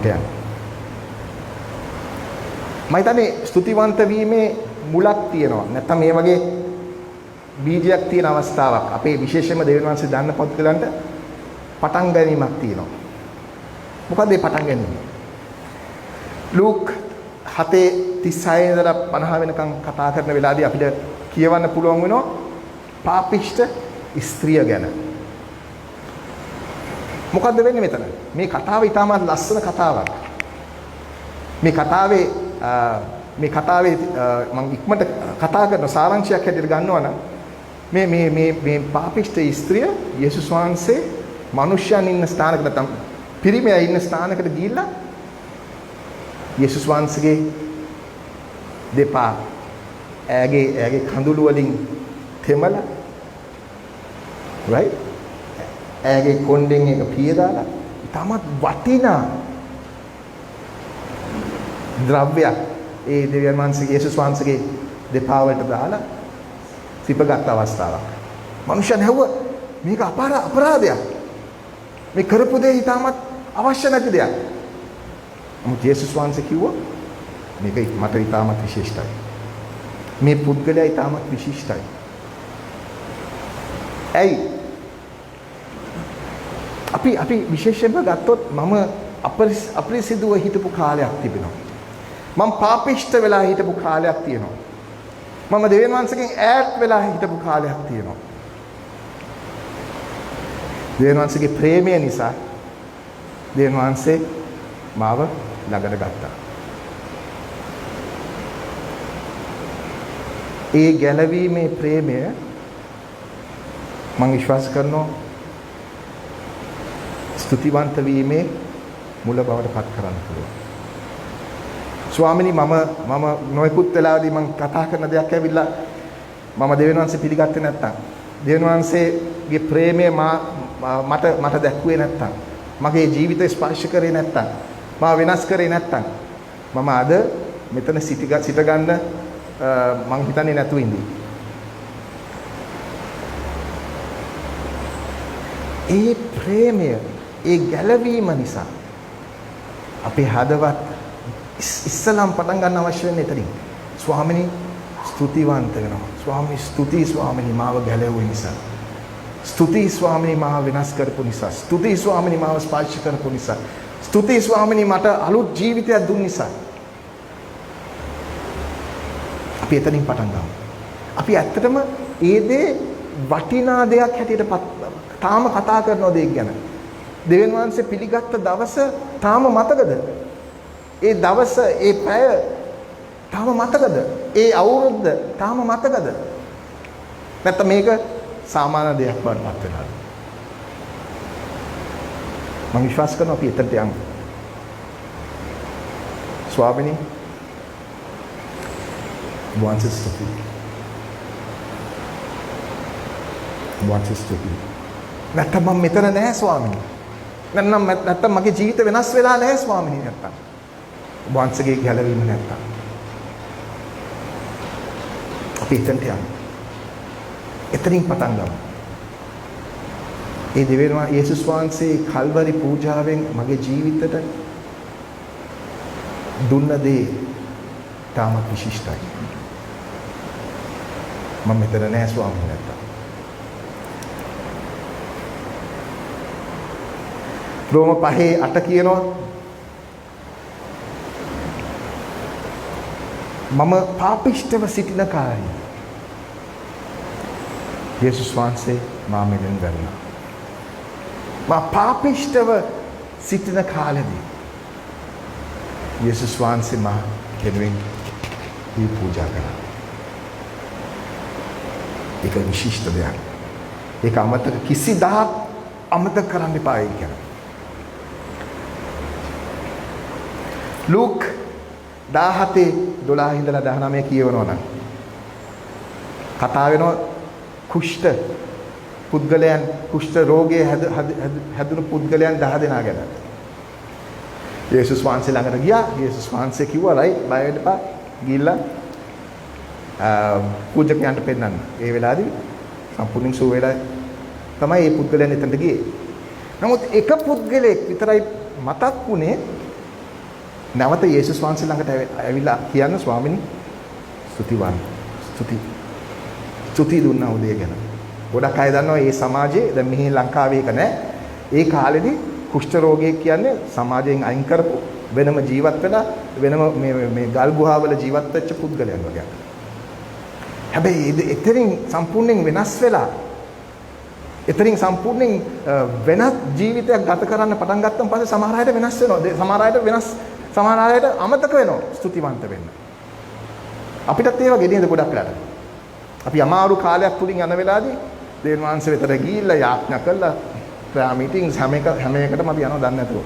හිතන්නේ ස්තුතිවන්ත වීමේ මුලක් තියෙනවා. නැත්නම් මේ වගේ බීජයක් තියෙන අවස්ථාවක් අපේ විශේෂයෙන්ම දෙවියන් වහන්සේ දන්න පුද්ගලයන්ට පටන් ගැනීමක් තියෙනවා. මොකද මේ පටන් ගැනීම? ලූක් 7:36 ඉඳලා 50 වෙනකම් කතා කරන වෙලාවදී අපිට කියවන්න පුළුවන් වෙනවා පාපිෂ්ඨ ස්ත්‍රිය ගැන. මොකද්ද වෙන්නේ මෙතන? මේ කතාව ඉතාමත් ලස්සන කතාවක්. මේ කතාවේ මම ඉක්මනට කතා කරන සාරාංශයක් හැටියට ගන්නවා නම් මේ පාපිෂ්ඨ ස්ත්‍රිය යේසුස් වහන්සේ මිනිස්යන් ඉන්න ස්ථානකට නැත්නම් පිරිමියා ඉන්න ස්ථානකට ගිහිල්ලා යේසුස් වහන්සේගේ දෙපා ඇගේ කඳුළු වලින් තෙමලා right? ඇගේ කොණ්ඩෙන් එක පියදාලා තමත් වටිනා ද්‍රව්‍යයක් ඒ දෙවියන් වහන්සේගේ යේසුස් වහන්සේගේ දෙපා වලට දාලා සිපගත් අවස්ථාවක්. මනුෂ්‍යයන් හැවුව මේක අපරාධයක්. මේ කරපු දේ ඊටමත් අවශ්‍ය නැති දෙයක්. නමුත් යේසුස් වහන්සේ කිව්වා මේක මට ඊටමත් විශේෂයි. මේ පුද්ගලයා ඊටමත් විශිෂ්ටයි. ඇයි? අපි විශේෂයෙන්ම ගත්තොත් මම අපරිසිදුව හිටපු කාලයක් තිබෙනවා. මම පාපිෂ්ඨ වෙලා හිටපු කාලයක් තියෙනවා. මම දෙවියන් වහන්සේගෙන් ඈත් වෙලා හිටපු කාලයක් තියෙනවා. දෙවියන් වහන්සේගේ ප්‍රේමය නිසා දෙවියන් වහන්සේ මාව ළඟට ගත්තා. ඒ ගැලවීමේ ප්‍රේමය මම විශ්වාස කරනවා ස්තුතිවන්ත වීමේ මුල බවට පත් කරන්න පුළුවන්. ස්වාමිනී මම නොයෙකුත් වෙලාවදී මම කතා කරන දෙයක් ඇවිල්ලා මම දෙවියන් වහන්සේ පිළිගත්තේ නැත්තම් දෙවියන් වහන්සේගේ ප්‍රේමය මට දැක්ුවේ නැත්තම් මගේ ජීවිතය ස්පර්ශ කරේ නැත්තම් මාව වෙනස් කරේ නැත්තම් මම අද මෙතන සිට ගන්න මං හිතන්නේ නැතුව ඉඳී. ඒ ප්‍රේමය ඒ ගැලවීම නිසා අපේ හදවත් ඉස්සලම් පටන් ගන්න අවශ්‍ය වෙන්නේ එතනින්. ස්වාමිනී ස්තුතිවන්ත වෙනවා. ස්වාමී ස්තුතියි ස්වාමිනී මාව ගැලවුව නිසා. ස්තුතියි ස්වාමිනී මාව වෙනස් කරපු නිසා. ස්තුතියි ස්වාමිනී මාව ස්පර්ශ කරපු නිසා. ස්තුතියි ස්වාමිනී මට අලුත් ජීවිතයක් දුන්න නිසා. අපි එතනින් පටන් ගමු. අපි ඇත්තටම ඒ දේ වටිනා දෙයක් හැටියට තාම කතා කරනවා දෙයක් ගැන. දෙවියන් වහන්සේ පිළිගත්ත දවස තාම මතකද? ඒ දවස, ඒ පැය තාම මතකද? ඒ අවුරුද්ද තාම මතකද? නැත්නම් මේක සාමාන්‍ය දෙයක් වඩපත් වෙනවද? මම විශ්වාස කරනවා අපි එතනට යමු. ස්වාමිනී වහන්සේ ස්තුතියි. වහන්සේ ස්තුතියි. නැත්නම් මම මෙතන නැහැ ස්වාමිනී. නැත්නම් මගේ ජීවිත වෙනස් වෙලා නැහැ ස්වාමිනී නැත්නම්. වහන්සේගේ ගැලවීම නැත්නම්. අපි එතනට යමු. එතනින් පටන් ගමු. ඒ දෙවියන් යේසුස් වහන්සේ කල්වරි පූජාවෙන් මගේ ජීවිතයට දුන්න දේ තාමත් විශිෂ්ටයි. මම මෙතන නෑ ස්වාමීන් වහන්සේ. රෝම 5:8 කියනවා මම පාපිෂ්ඨව සිටින කාලේ යේසුස් වහන්සේ මා මෙලෙන් ගන්නවා. මා පාපිෂ්ඨව සිටින කාලෙදී යේසුස් වහන්සේ මා කෙනෙක් දී පූජා කළා. ඒක විශිෂ්ට දෙයක්. ඒක අමතක කිසිදාක් අමතක කරන්න එපා ඒක. ලූක් 17:12 ඉඳලා 19 කියවනවා නම් කතා වෙනවා කුෂ්ඨ පුද්ගලයන් කුෂ්ඨ රෝගයේ හැදුණු පුද්ගලයන් 10 දෙනා ගැන. යේසුස් වහන්සේ ළඟට ගියා. යේසුස් වහන්සේ කිව්වා "රයි බය වෙන්න එපා. ගිහිල්ලා පූජකයන්ට පෙන්නන්න." ඒ වෙලාවේදී සම්පූර්ණයෙන් සුව වෙලා තමයි මේ පුද්ගලයන් එතනට ගියේ. නමුත් එක පුද්ගලයෙක් විතරයි මතක් වුණේ නැවත යේසුස් වහන්සේ ළඟට ඇවිල්ලා කියන්න ස්වාමිනී ස්තුතිවන් ස්තුති දුන්නා උදේ ගැන. ගොඩක් අය දන්නවා මේ සමාජයේ දැන් මෙහි ලංකාවේ එක නෑ. ඒ කාලෙදී කුෂ්ඨ රෝගියෙක් කියන්නේ සමාජයෙන් අයින් කරපු වෙනම ජීවත් වෙලා වෙනම මේ ගල් ගුහාවල ජීවත් වෙච්ච පුද්ගලයන් වගේ. හැබැයි එතනින් සම්පූර්ණයෙන් වෙනස් වෙලා එතනින් සම්පූර්ණයෙන් වෙනත් ජීවිතයක් ගත කරන්න පටන් ගත්තන් පස්සේ සමහර අයට වෙනස් වෙනවා. සමහර අයට අමතක වෙනවා ස්තුතිවන්ත වෙන්න. අපිටත් ඒ වගේ නේද ගොඩක් වෙලාට. අපි අමාරු කාලයක් තුලින් යන වෙලාවේදී දෙවියන් වහන්සේ වෙතට ගිහිල්ලා යාඥා කළා ප්‍රා මීටින්ග්ස් හැම එකකටම අපි යනවා දන්නේ නැතුව.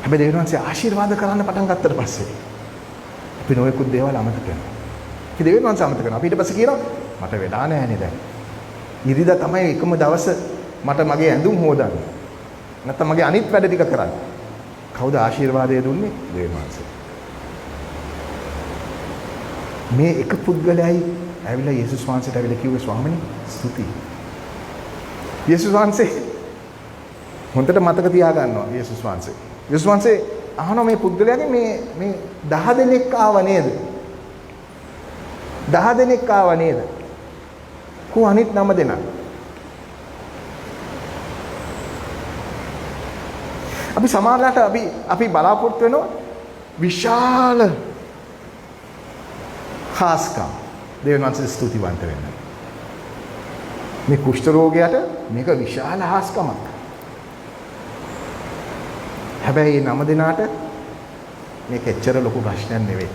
හැබැයි දෙවියන් වහන්සේ ආශිර්වාද කරන්න පටන් ගත්තට පස්සේ අපි නොයෙකුත් දේවල් අමතක කරනවා. ඉතින් දෙවියන් වහන්සේ අමතක කරනවා. අපි ඊට පස්සේ කියනවා මට වෙලා නැහැ දැන්. ඉරිදා තමයි එකම දවස මට මගේ ඇඳුම් හොදන්න. නැත්නම් මගේ අනිත් වැඩ ටික කරන්න. කවුද ආශිර්වාදය දුන්නේ? දෙවියන් වහන්සේ. මේ එක පුද්ගලයයි ඇවිල්ලා යේසුස් වහන්සේට ඇවිල්ලා කිව්වේ ස්වාමීනි ස්තුතියි. යේසුස් වහන්සේ හොඳට මතක තියාගන්නවා යේසුස් වහන්සේ. යේසුස් වහන්සේ අහනවා මේ පුද්ගලයාගෙන් මේ 10 දෙනෙක් ආව නේද? 10 දෙනෙක් ආව නේද? කො අනිත් 9 දෙනා? අපි සමාජලට අපි බලාපොරොත්තු වෙනවා විශාල ખાસකම් දෙවියන් වහන්සේ ස්තුතිවන්ත වෙන්න. මේ කුෂ්ඨ රෝගයට මේක විශාල ખાસකමක්. හැබැයි මේ 9 දෙනාට මේක එච්චර ලොකු ප්‍රශ්නයක් නෙවෙයි.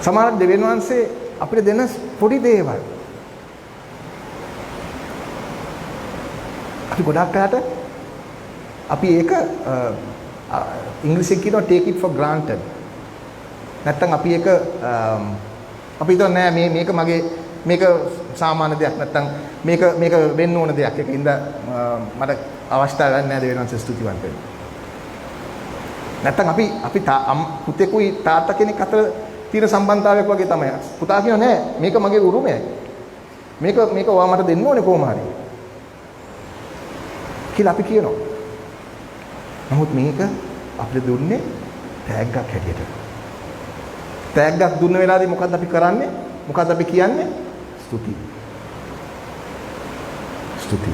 සමහර දෙවියන් වහන්සේ අපිට දෙන පොඩි දේවල් අපි ගොඩක් අයට අපි ඒක ඉංග්‍රීසියෙන් කියනවා take it for granted. නැත්තම් අපි ඒක අපි හිතන්නේ නෑ මේක මගේ මේක සාමාන්‍ය දෙයක් නැත්තම් මේක වෙන්න ඕන දෙයක්. ඒකින්ද මට අවස්ථාවක් නෑ දෙවියන් වහන්සේ ස්තුතිවන්ත වෙන්න. නැත්තම් අපි පුතේකුයි තාත්තා කෙනෙක් අතර තියෙන සම්බන්ධතාවයක් වගේ තමයි. පුතා කියනවා නෑ මේක මගේ උරුමයයි. මේක ඔයා මට දෙන්න ඕනේ කොහොම හරි. කියලා අපි කියනවා. නමුත් මේක අපිට දුන්නේ තෑග්ගක් හැටියට. තෑග්ගක් දුන්න වෙලාවදී මොකද්ද අපි කරන්නේ? මොකද්ද අපි කියන්නේ? ස්තුති. ස්තුති.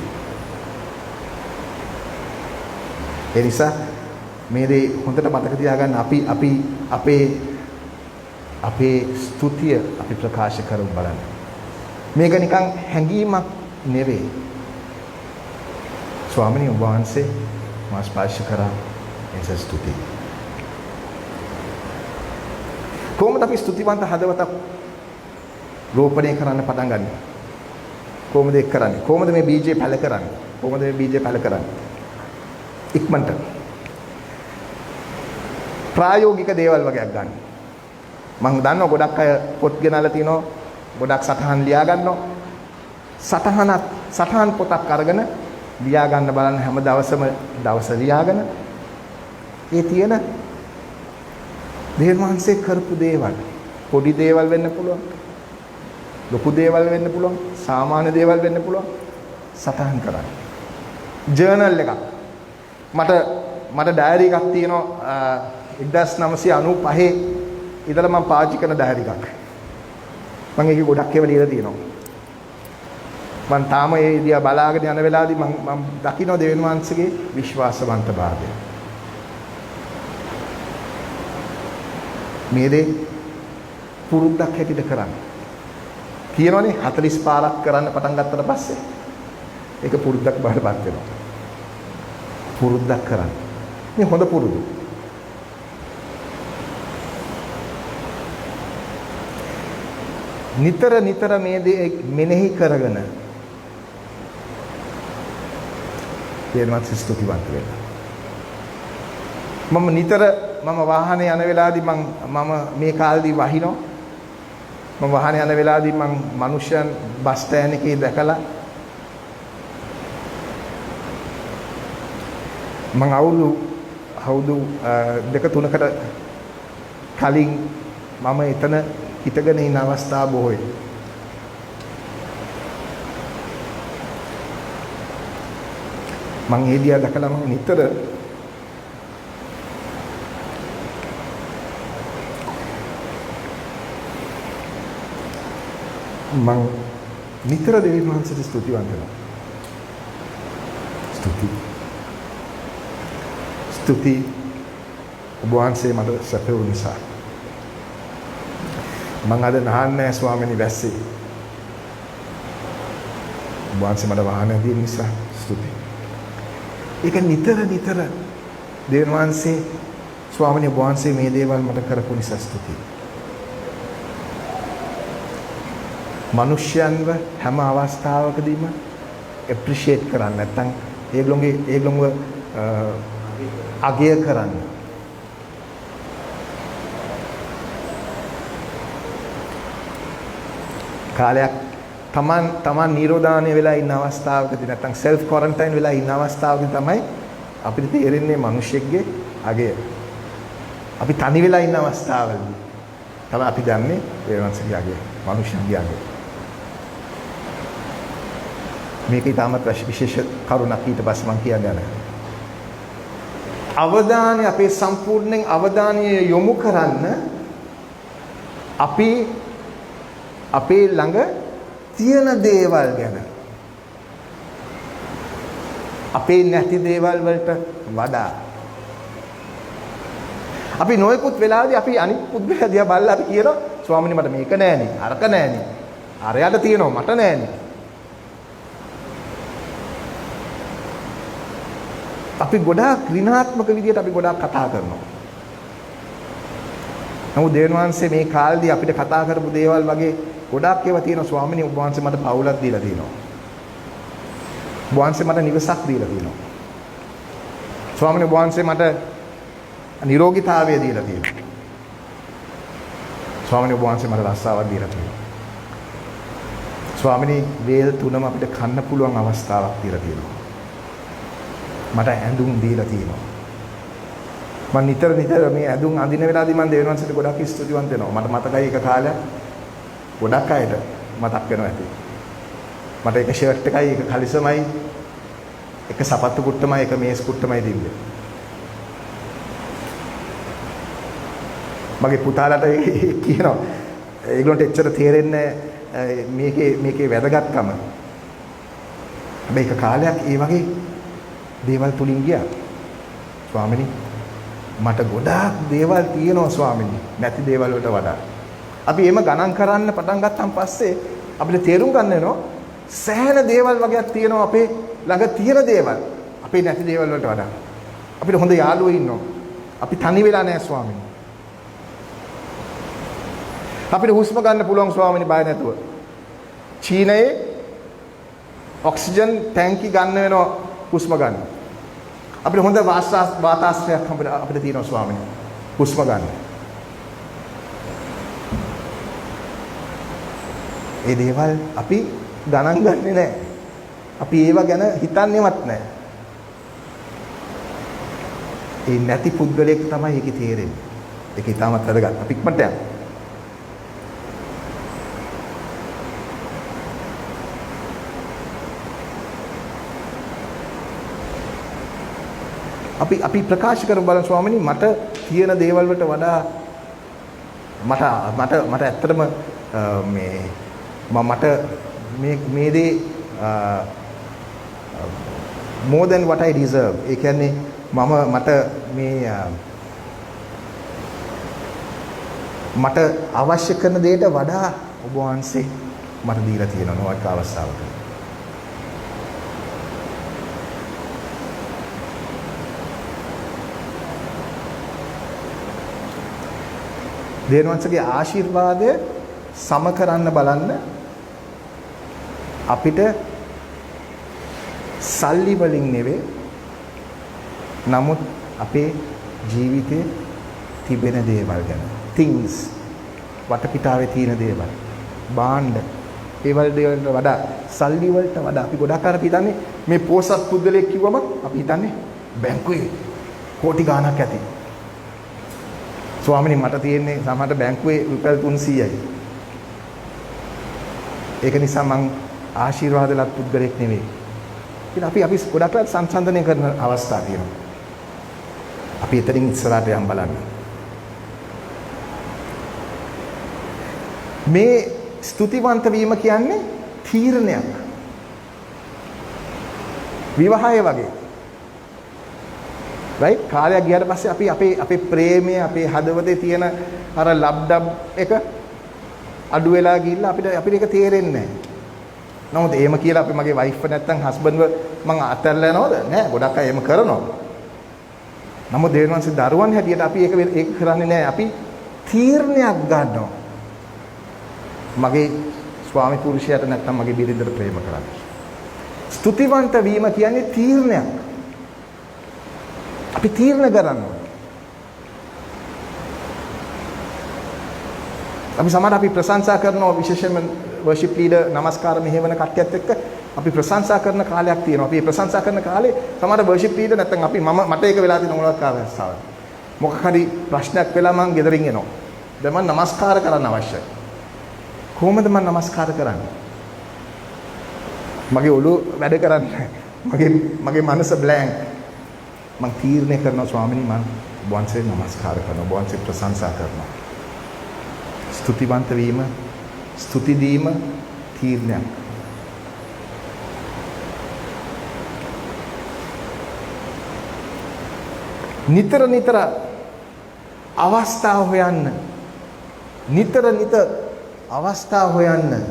ඒ නිසා මේ දේ හොඳට මතක තියාගන්න අපේ ස්තුතිය අපි ප්‍රකාශ කරමු බලන්න. මේක නිකන් හැඟීමක් නෙවෙයි. ස්වාමීන් වහන්සේ මා ස්පර්ශ කරා එස ස්තුති. කොහොමද අපි ස්තුතිවන්ත හදවතක් රෝපණය කරන්න පටන් ගන්න? කොහොමද ඒක කරන්නේ? කොහොමද මේ බීජය පැල කරන්නේ? කොහොමද මේ බීජය පැල කරන්නේ? ඉක්මනට ප්‍රායෝගික දේවල් වගේක් ගන්න. මම දන්නවා ගොඩක් අය පොත් ගෙනල්ලා තිනවා, ගොඩක් සටහන් ලියා ගන්නවා. සටහන් පොතක් අරගෙන ලියා ගන්න බලන්න හැම දවස ලියාගෙන ඒ තියෙන දේවන්සේ කරපු දේවල් පොඩි දේවල් වෙන්න පුළුවන්, ලොකු දේවල් වෙන්න පුළුවන්, සාමාන්‍ය දේවල් වෙන්න පුළුවන්. සටහන් කරන්න. ජර්නල් එකක් මට ඩයරි එකක් තියෙනවා 1995 ඉඳලා මම පාවිච්චි කරන ඩයරි එකක්. මම ඒකේ ගොඩක් ඒවා ලියලා තියෙනවා. මම තාම ඒ දිහා බලාගෙන යන වෙලාවදී මම දකින්න දෙවියන් වහන්සේගේ විශ්වාසවන්තභාවය. මේ දේ පුරුද්දක් හැටියට කරන්න. කියනවනේ 40 පාරක් කරන්න පටන් ගත්තට පස්සේ ඒක පුරුද්දක් බවට පත් වෙනවා. පුරුද්දක් කරන්න. මේ හොඳ පුරුදු. නිතර මේ දේ මෙනෙහි කරගෙන දෙවියන්වත් ස්තුතිවන්ත වෙන්න. මම වාහනේ යන වෙලාවදී මම මේ කාලේදී වහිනවා. මම වාහනේ යන වෙලාවදී මම මිනිස්යන් බස් ස්ටෑන්ඩ් එකේ දැකලා මම අවුරුදු දෙක තුනකට කලින් මම එතන හිටගෙන ඉන්න අවස්ථා බොහෝයි. මම ඒ දිහා දැකලා මම නිතර දෙවියන් වහන්සේට ස්තුතිවන්ත වෙනවා. ස්තුති ඔබ වහන්සේ මට සැපයු නිසා. මම අද නහන්නේ ස්වාමීනි වැස්සේ. ඔබ වහන්සේ මට වාහනය දීන නිසා ස්තුති. ඒක නිතර දෙවියන් වහන්සේ ස්වාමීනි ඔබ වහන්සේ මේ දේවල් මට කරපු නිසා ස්තුති. මනුෂ්‍යයන්ව හැම අවස්ථාවකදීම ඇප්‍රීෂিয়েට් කරන්න නැත්නම් ඒගොල්ලොන්ව අගය කරන්න. කාලයක් තමන් නිරෝධානය වෙලා ඉන්න අවස්ථාවකදී නැත්නම් self quarantine වෙලා ඉන්න අවස්ථාවකදී තමයි අපිට තේරෙන්නේ මිනිස්සෙක්ගේ අගය. අපි තනි වෙලා ඉන්න අවස්ථාවවලදී තමයි අපි දන්නේ දේවන්සගේ අගය, මිනිස්සුන්ගේ අගය. මේක ඊටමත් විශේෂ කරුණක් ඊට පස්සේ මම කියන්න. අවධානය අපේ සම්පූර්ණයෙන් අවධානය යොමු කරන්න අපි අපේ ළඟ තියෙන දේවල් ගැන, අපේ නැති දේවල් වලට වඩා අපි නොයෙකුත් වෙලාවදී අපි අනිත් පුද්ගලයා දිහා බලලා අපි කියනවා ස්වාමීනි මට මේක නෑනේ, අරක නෑනේ, අරයට තියෙනවා මට නෑනේ. අපි ගොඩාක් ඍණාත්මක විදියට අපි ගොඩාක් කතා කරනවා. නමුත් දෙවියන් වහන්සේ මේ කාලේදී අපිට කතා කරපු දේවල් වගේ ගොඩාක් ඒවා තියෙනවා. ස්වාමීනි ඔබ වහන්සේ මට පවුලක් දීලා තියෙනවා. ඔබ වහන්සේ මට නිවසක් දීලා තියෙනවා. ස්වාමීනි ඔබ වහන්සේ මට නිරෝගීතාවය දීලා තියෙනවා. ස්වාමීනි ඔබ වහන්සේ මට රස්සාවක් දීලා තියෙනවා. ස්වාමීනි වේල් තුනම අපිට කන්න පුළුවන් අවස්ථාවක් දීලා තියෙනවා. මට ඇඳුම් දීලා තියෙනවා. මම නිතර මේ ඇඳුම් අඳින වෙලාවදී මම දෙවියන් වහන්සේට ගොඩක් ස්තුතිවන්ත වෙනවා. මට මතකයි එක කාලයක් ගොඩක් අයට මතක් වෙනවා ඇති. මට එක ෂර්ට් එකයි, එක කලිසමයි, එක සපත්තු කුට්ටමයි, එක මේස් කුට්ටමයි තිබ්බේ. මගේ පුතාලට කියනවා ඒගොල්ලන්ට එච්චර තේරෙන්නේ මේකේ වැදගත්කම. හැබැයි එක කාලයක් ඒ වගේ දේවල් තුලින් ගියා. ස්වාමීනි මට ගොඩාක් දේවල් තියෙනවා ස්වාමීනි, නැති දේවල් වලට වඩා. අපි එහෙම ගණන් කරන්න පටන් ගත්තාන් පස්සේ අපිට තේරුම් ගන්න වෙනවා සෑහෙන දේවල් වගේක් තියෙනවා අපේ ළඟ තියෙන දේවල්. අපේ නැති දේවල් වලට වඩා. අපිට හොඳ යාළුවෝ ඉන්නවා. අපි තනි වෙලා නැහැ ස්වාමීනි. අපිට හුස්ම ගන්න පුළුවන් ස්වාමීනි බය නැතුව. චීනයේ ඔක්සිජන් ටැංකි ගන්න වෙනවා හුස්ම ගන්න. අපිට හොඳ වාතාශ්‍රයක් අපිට තියෙනවා ස්වාමීනි. හුස්ම ගන්න. ඒ දේවල් අපි ගණන් ගන්නේ නැහැ. අපි ඒව ගැන හිතන්නේවත් නැහැ. ඒ නැති පුද්ගලයෙක් තමයි ඒකේ තේරෙන්නේ. ඒක ඉතාමත් වැදගත්. අපි ඉක්මනට යන්න. අපි ප්‍රකාශ කරමු බලන්න ස්වාමීනි මට තියෙන දේවල් වලට වඩා මට ඇත්තටම මට මේ දේ more than what I deserve. ඒ කියන්නේ මට අවශ්‍ය කරන දෙයට වඩා ඔබ වහන්සේ මට දීලා තියෙනවා නොවක අවස්ථාවක. දේවවංශගේ ආශිර්වාදය සම කරන්න බලන්න අපිට සල්ලි වලින් නෙවෙයි නමුත් අපේ ජීවිතේ තිබෙන දේවල් ගැන things වටපිටාවේ තියෙන දේවල් භාණ්ඩ ඒවල් දේවල්ට වඩා සල්ලි වලට වඩා අපි ගොඩක් අර හිතන්නේ මේ පෝසත් පුද්ගලයෙක් කිව්වම අපි හිතන්නේ බැංකුවේ කෝටි ගාණක් ඇති ස්වාමීනි මට තියෙන්නේ සමහරට බැංකුවේ රුපියල් 300යි. ඒක නිසා මං ආශිර්වාදලත් පුද්ගලෙක් නෙවෙයි. ඉතින් අපි ගොඩක් සංසන්දනය කරන අවස්ථා තියෙනවා. අපි එතනින් ඉස්සරහට යම් බලන්න. මේ ස්තුතිවන්ත වීම කියන්නේ තීරණයක්. විවාහය වගේ. right කාලයක් ගියාට පස්සේ අපි අපේ ප්‍රේමය අපේ හදවතේ තියෙන අර ලබ්ඩබ් එක අඩු වෙලා ගිහිල්ලා අපිට ඒක තේරෙන්නේ නැහැ. නමුත් එහෙම කියලා අපි මගේ වයිෆ් නැත්තම් හස්බන්ඩ්ව මං අතල්ලා යනවද? නෑ ගොඩක් අය එහෙම කරනවා. නමුත් දෙවියන්වන්සේ දරුවන් හැටියට අපි ඒක කරන්නේ නෑ. අපි තීරණයක් ගන්නවා. මගේ ස්වාමි පුරුෂයාට නැත්තම් මගේ බිරිඳට ප්‍රේම කරන්න. ස්තුතිවන්ත වීම කියන්නේ තීරණයක්. අපි තීරණ කරනවා. අපි සමහර අපි ප්‍රශංසා කරනවා විශේෂයෙන්ම worship leader නමස්කාර මෙහෙවන කට්ටියත් එක්ක අපි ප්‍රශංසා කරන කාලයක් තියෙනවා. අපි ප්‍රශංසා කරන කාලේ සමහර worship leader නැත්නම් මට ඒක වෙලා තියෙන මොනවාක් කාරණාවක්. මොකක් හරි ප්‍රශ්නයක් වෙලා මං ගෙදරින් එනවා. දැන් මම නමස්කාර කරන්න අවශ්‍යයි. කොහොමද මම නමස්කාර කරන්නේ? මගේ ඔළුව වැඩ කරන්නේ මගේ මනස බ්ලැන්ක්. මං තීරණය කරනවා ස්වාමීනි මං වහන්සේ නමස්කාර කරනවා. වහන්සේ ප්‍රශංසා කරනවා. ස්තුතිවන්ත වීම ස්තුති දීම තීරණයක්. නිතර අවස්ථාව හොයන්න. නිතර අවස්ථාව හොයන්න.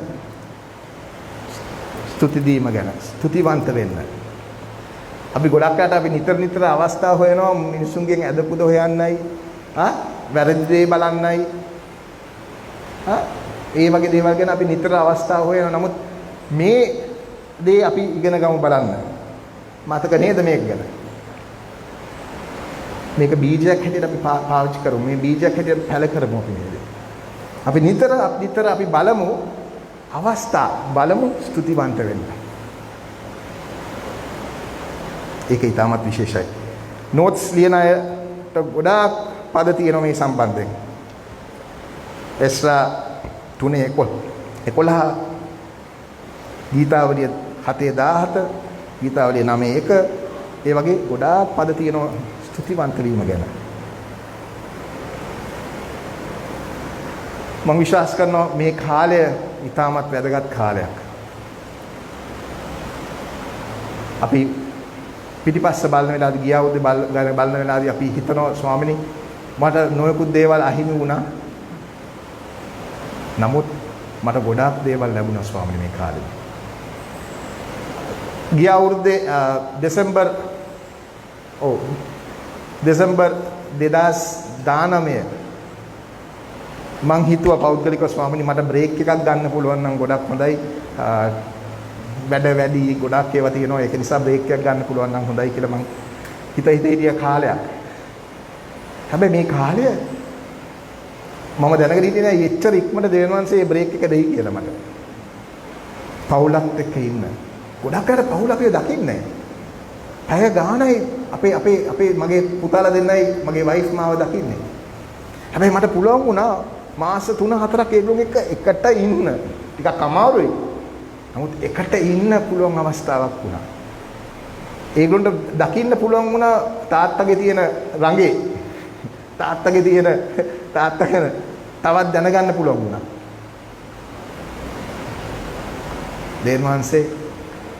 ස්තුති දීම ගැන ස්තුතිවන්ත වෙන්න. අපි ගොඩක් අයට අපි නිතර අවස්ථාව හොයනවා මිනිසුන්ගෙන් ඇදපුද හොයන්නයි. වැරදි දේ බලන්නයි. ඒ වගේ දේවල් ගැන අපි නිතර අවස්ථාව හොයනවා. නමුත් මේ දේ අපි ඉගෙන ගමු බලන්න. මතක නේද මේක ගැන? මේක බීජයක් හැටියට අපි පාවිච්චි කරමු. මේ බීජයක් හැටියට පැල කරමු අපි නේද? අපි නිතර අපි බලමු අවස්ථා බලමු ස්තුතිවන්ත වෙන්න. ඒක ඊටමත් විශේෂයි. නෝට්ස් ලියන අයට ගොඩාක් පද තියෙනවා මේ සම්බන්ධයෙන්. එස්රා 3:11 ගීතාවලිය 7:17 ගීතාවලිය 9:1 ඒ වගේ ගොඩාක් පද තියෙනවා ස්තුතිවන්ත වීම ගැන. මම විශ්වාස කරනවා මේ කාලය ඉතාමත් වැදගත් කාලයක්. අපි පිටිපස්ස බලන වෙලාවදී ගියා උදේ බලන වෙලාවදී අපි හිතනවා ස්වාමිනේ මට නොයෙකුත් දේවල් අහිමි වුණා. නමුත් මට ගොඩාක් දේවල් ලැබුණා ස්වාමීනි මේ කාලේ. ගිය අවුරුද්දේ දෙසැම්බර් 2019 මං හිතුවා පෞද්ගලිකව ස්වාමීනි මට බ්‍රේක් එකක් ගන්න පුළුවන් නම් ගොඩක් හොඳයි. වැඩ වැඩි ගොඩක් ඒවා තියෙනවා. ඒක නිසා බ්‍රේක් එකක් ගන්න පුළුවන් නම් හොඳයි කියලා මං හිතිය කාලයක්. හැබැයි මේ කාලය මම දැනගෙන හිටියේ නෑ එච්චර ඉක්මනට දෙවියන් වහන්සේ බ්‍රේක් එක දෙයි කියලා මට. පවුලත් එක්ක ඉන්න. ගොඩක් අය පවුල අපිව දකින්නේ නෑ. පැය ගානයි අපේ මගේ පුතාලා දෙන්නයි මගේ වයිෆ් මාව දකින්නේ. හැබැයි මට පුළුවන් වුණා මාස 3-4ක් ඒගොල්ලෝ එකට ඉන්න. ටිකක් අමාරුයි. නමුත් එකට ඉන්න පුළුවන් අවස්ථාවක් වුණා. ඒගොල්ලන්ට දකින්න පුළුවන් වුණා තාත්තගේ තියෙන රඟේ. තාත්තගේ තියෙන තාත්තා ගැන තවත් දැනගන්න පුළුවන් වුණා. දේවාංශේ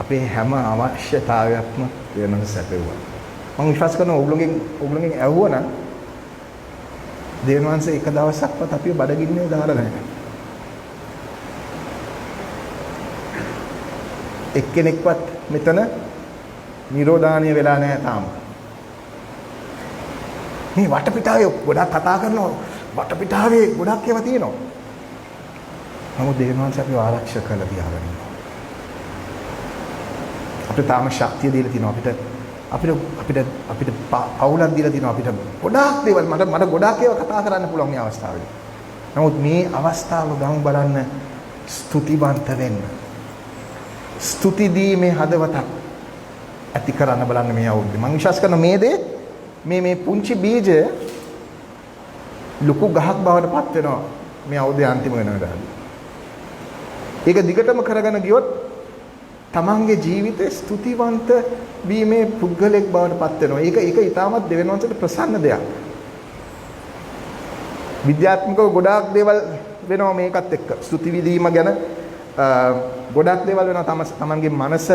අපේ හැම අවශ්‍යතාවයක්ම වෙනම සැපෙවුවා. මම විශ්වාස කරනවා ඔයගොල්ලෝගෙන් ඇහුවා නම් දේවාංශේ එක දවසක්වත් අපිව බඩගින්නේ දාලා නැහැ. එක්කෙනෙක්වත් මෙතන නිරෝධානිය වෙලා නැහැ තාම. මේ වටපිටාවේ ගොඩක් කතා කරනවා වටපිටාවේ ගොඩක් ඒවා තියෙනවා. නමුත් දේවාංශ අපිව ආරක්ෂා කරලා තියාගෙන ඉන්නවා. අපිට තාම ශක්තිය දීලා තිනවා අපිට පවුලක් දීලා තිනවා අපිට ගොඩාක් දේවල් මට ගොඩාක් ඒවා කතා කරන්න පුළුවන් මේ අවස්ථාවේදී. නමුත් මේ අවස්ථාව ගමු බලන්න ස්තුතිවන්ත වෙන්න. ස්තුති දීමේ හදවතක් ඇති කරන්න බලන්න මේ අවුරුද්දේ. මම විශ්වාස කරනවා මේ දේ මේ පුංචි බීජය ලොකු ගහක් බවට පත් වෙනවා මේ අවුරුද්දේ අන්තිම වෙනකන්. ඒක දිගටම කරගෙන ගියොත් තමන්ගේ ජීවිතේ ස්තුතිවන්ත වීමේ පුද්ගලෙක් බවට පත් වෙනවා. ඒක ඊටමත් දෙවියන් වහන්සේට ප්‍රසන්න දෙයක්. විද්‍යාත්මකව ගොඩාක් දේවල් වෙනවා මේකත් එක්ක. ස්තුති විදීම ගැන ගොඩක් දේවල් වෙනවා තමන්ගේ මනස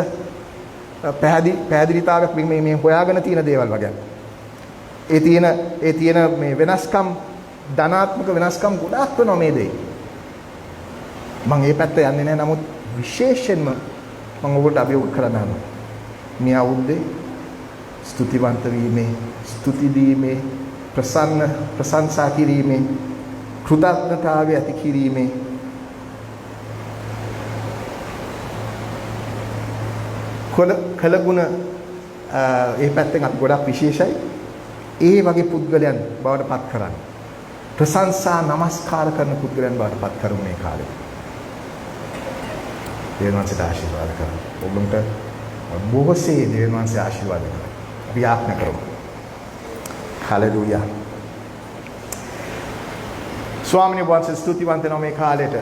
පැහැදිලිතාවයක් මේ හොයාගෙන තියෙන දේවල් වගේ. ඒ තියෙන මේ වෙනස්කම් ධනාත්මක වෙනස්කම් ගොඩාක් වෙනවා මේ දෙයි. මම ඒ පැත්ත යන්නේ නැහැ. නමුත් විශේෂයෙන්ම මම ඔබට අභියෝග කරනවා. මේ අවුරුද්දේ ස්තුතිවන්ත වීමේ, ස්තුති දීමේ, ප්‍රශංසා කිරීමේ, කෘතඥතාවය ඇති කිරීමේ කලගුණ ඒ පැත්තෙන් අපි ගොඩක් විශේෂයි. ඒ වගේ පුද්ගලයන් බවට පත් කරන්න. ප්‍රශංසා නමස්කාර කරන පුද්ගලයන් බවට පත් කරමු මේ කාලේ. දෙවියන් වහන්සේට ආශිර්වාද කරමු. ඔබන්ට බොහෝසේ දෙවියන් වහන්සේ ආශිර්වාද කරමු. අපි ආත්ම කරමු. හලෙලූයා. ස්වාමීන් වහන්සේ ස්තුතිවන්ත වෙනවා මේ කාලෙට.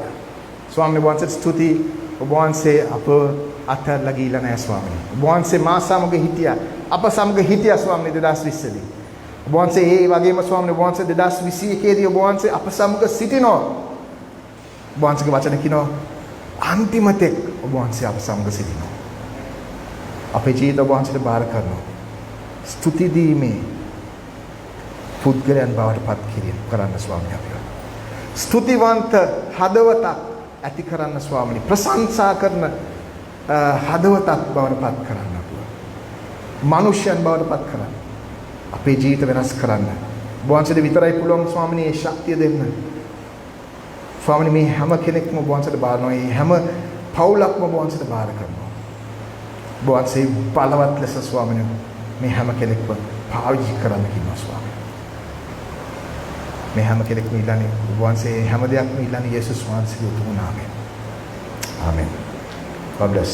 ස්වාමීන් වහන්සේ ස්තුති ඔබ වහන්සේ අප අතහැරලා ගිහිල්ලා නැහැ ස්වාමීනි. ඔබ වහන්සේ මා සමග හිටියා. අප සමග හිටියා ස්වාමීනි 2020 දී. ඔබ වහන්සේ ඒ වගේම ස්වාමීනි ඔබ වහන්සේ 2021 දී ඔබ වහන්සේ අප සමග සිටිනවා. ඔබ වහන්සේගේ වචන කියනවා අන්තිමතෙක් ඔබ වහන්සේ අප සමග සිටිනවා. අපේ ජීවිත ඔබ වහන්සේට බාර කරනවා. ස්තුති දීමේ පුද්ගලයන් බවට පත් කිරීම කරන්න ස්වාමීනි අපිව. ස්තුතිවන්ත හදවතක් ඇති කරන්න ස්වාමීනි. ප්‍රශංසා කරන හදවතක් බවට පත් කරන්න අපිව. මනුෂ්‍යයන් බවට පත් කරන්න. අපේ ජීවිත වෙනස් කරන්න. ඔබ වහන්සේට විතරයි පුළුවන් ස්වාමීනි මේ ශක්තිය දෙන්න. ස්වාමීනි මේ හැම කෙනෙක්ම ඔබ වහන්සේට බාරනවා. මේ හැම පවුලක්ම ඔබ වහන්සේට බාර කරනවා. ඔබ වහන්සේ බලවත් ලෙස ස්වාමීනි මේ හැම කෙනෙක්ම පාවිච්චි කරන්න කිව්වා ස්වාමීනි. මේ හැම කෙනෙක්ම ඉල්ලන්නේ ඔබ වහන්සේ හැම දෙයක්ම ඉල්ලන්නේ යේසුස් වහන්සේගේ උතුම් නාමයෙන්. ආමෙන්. God bless.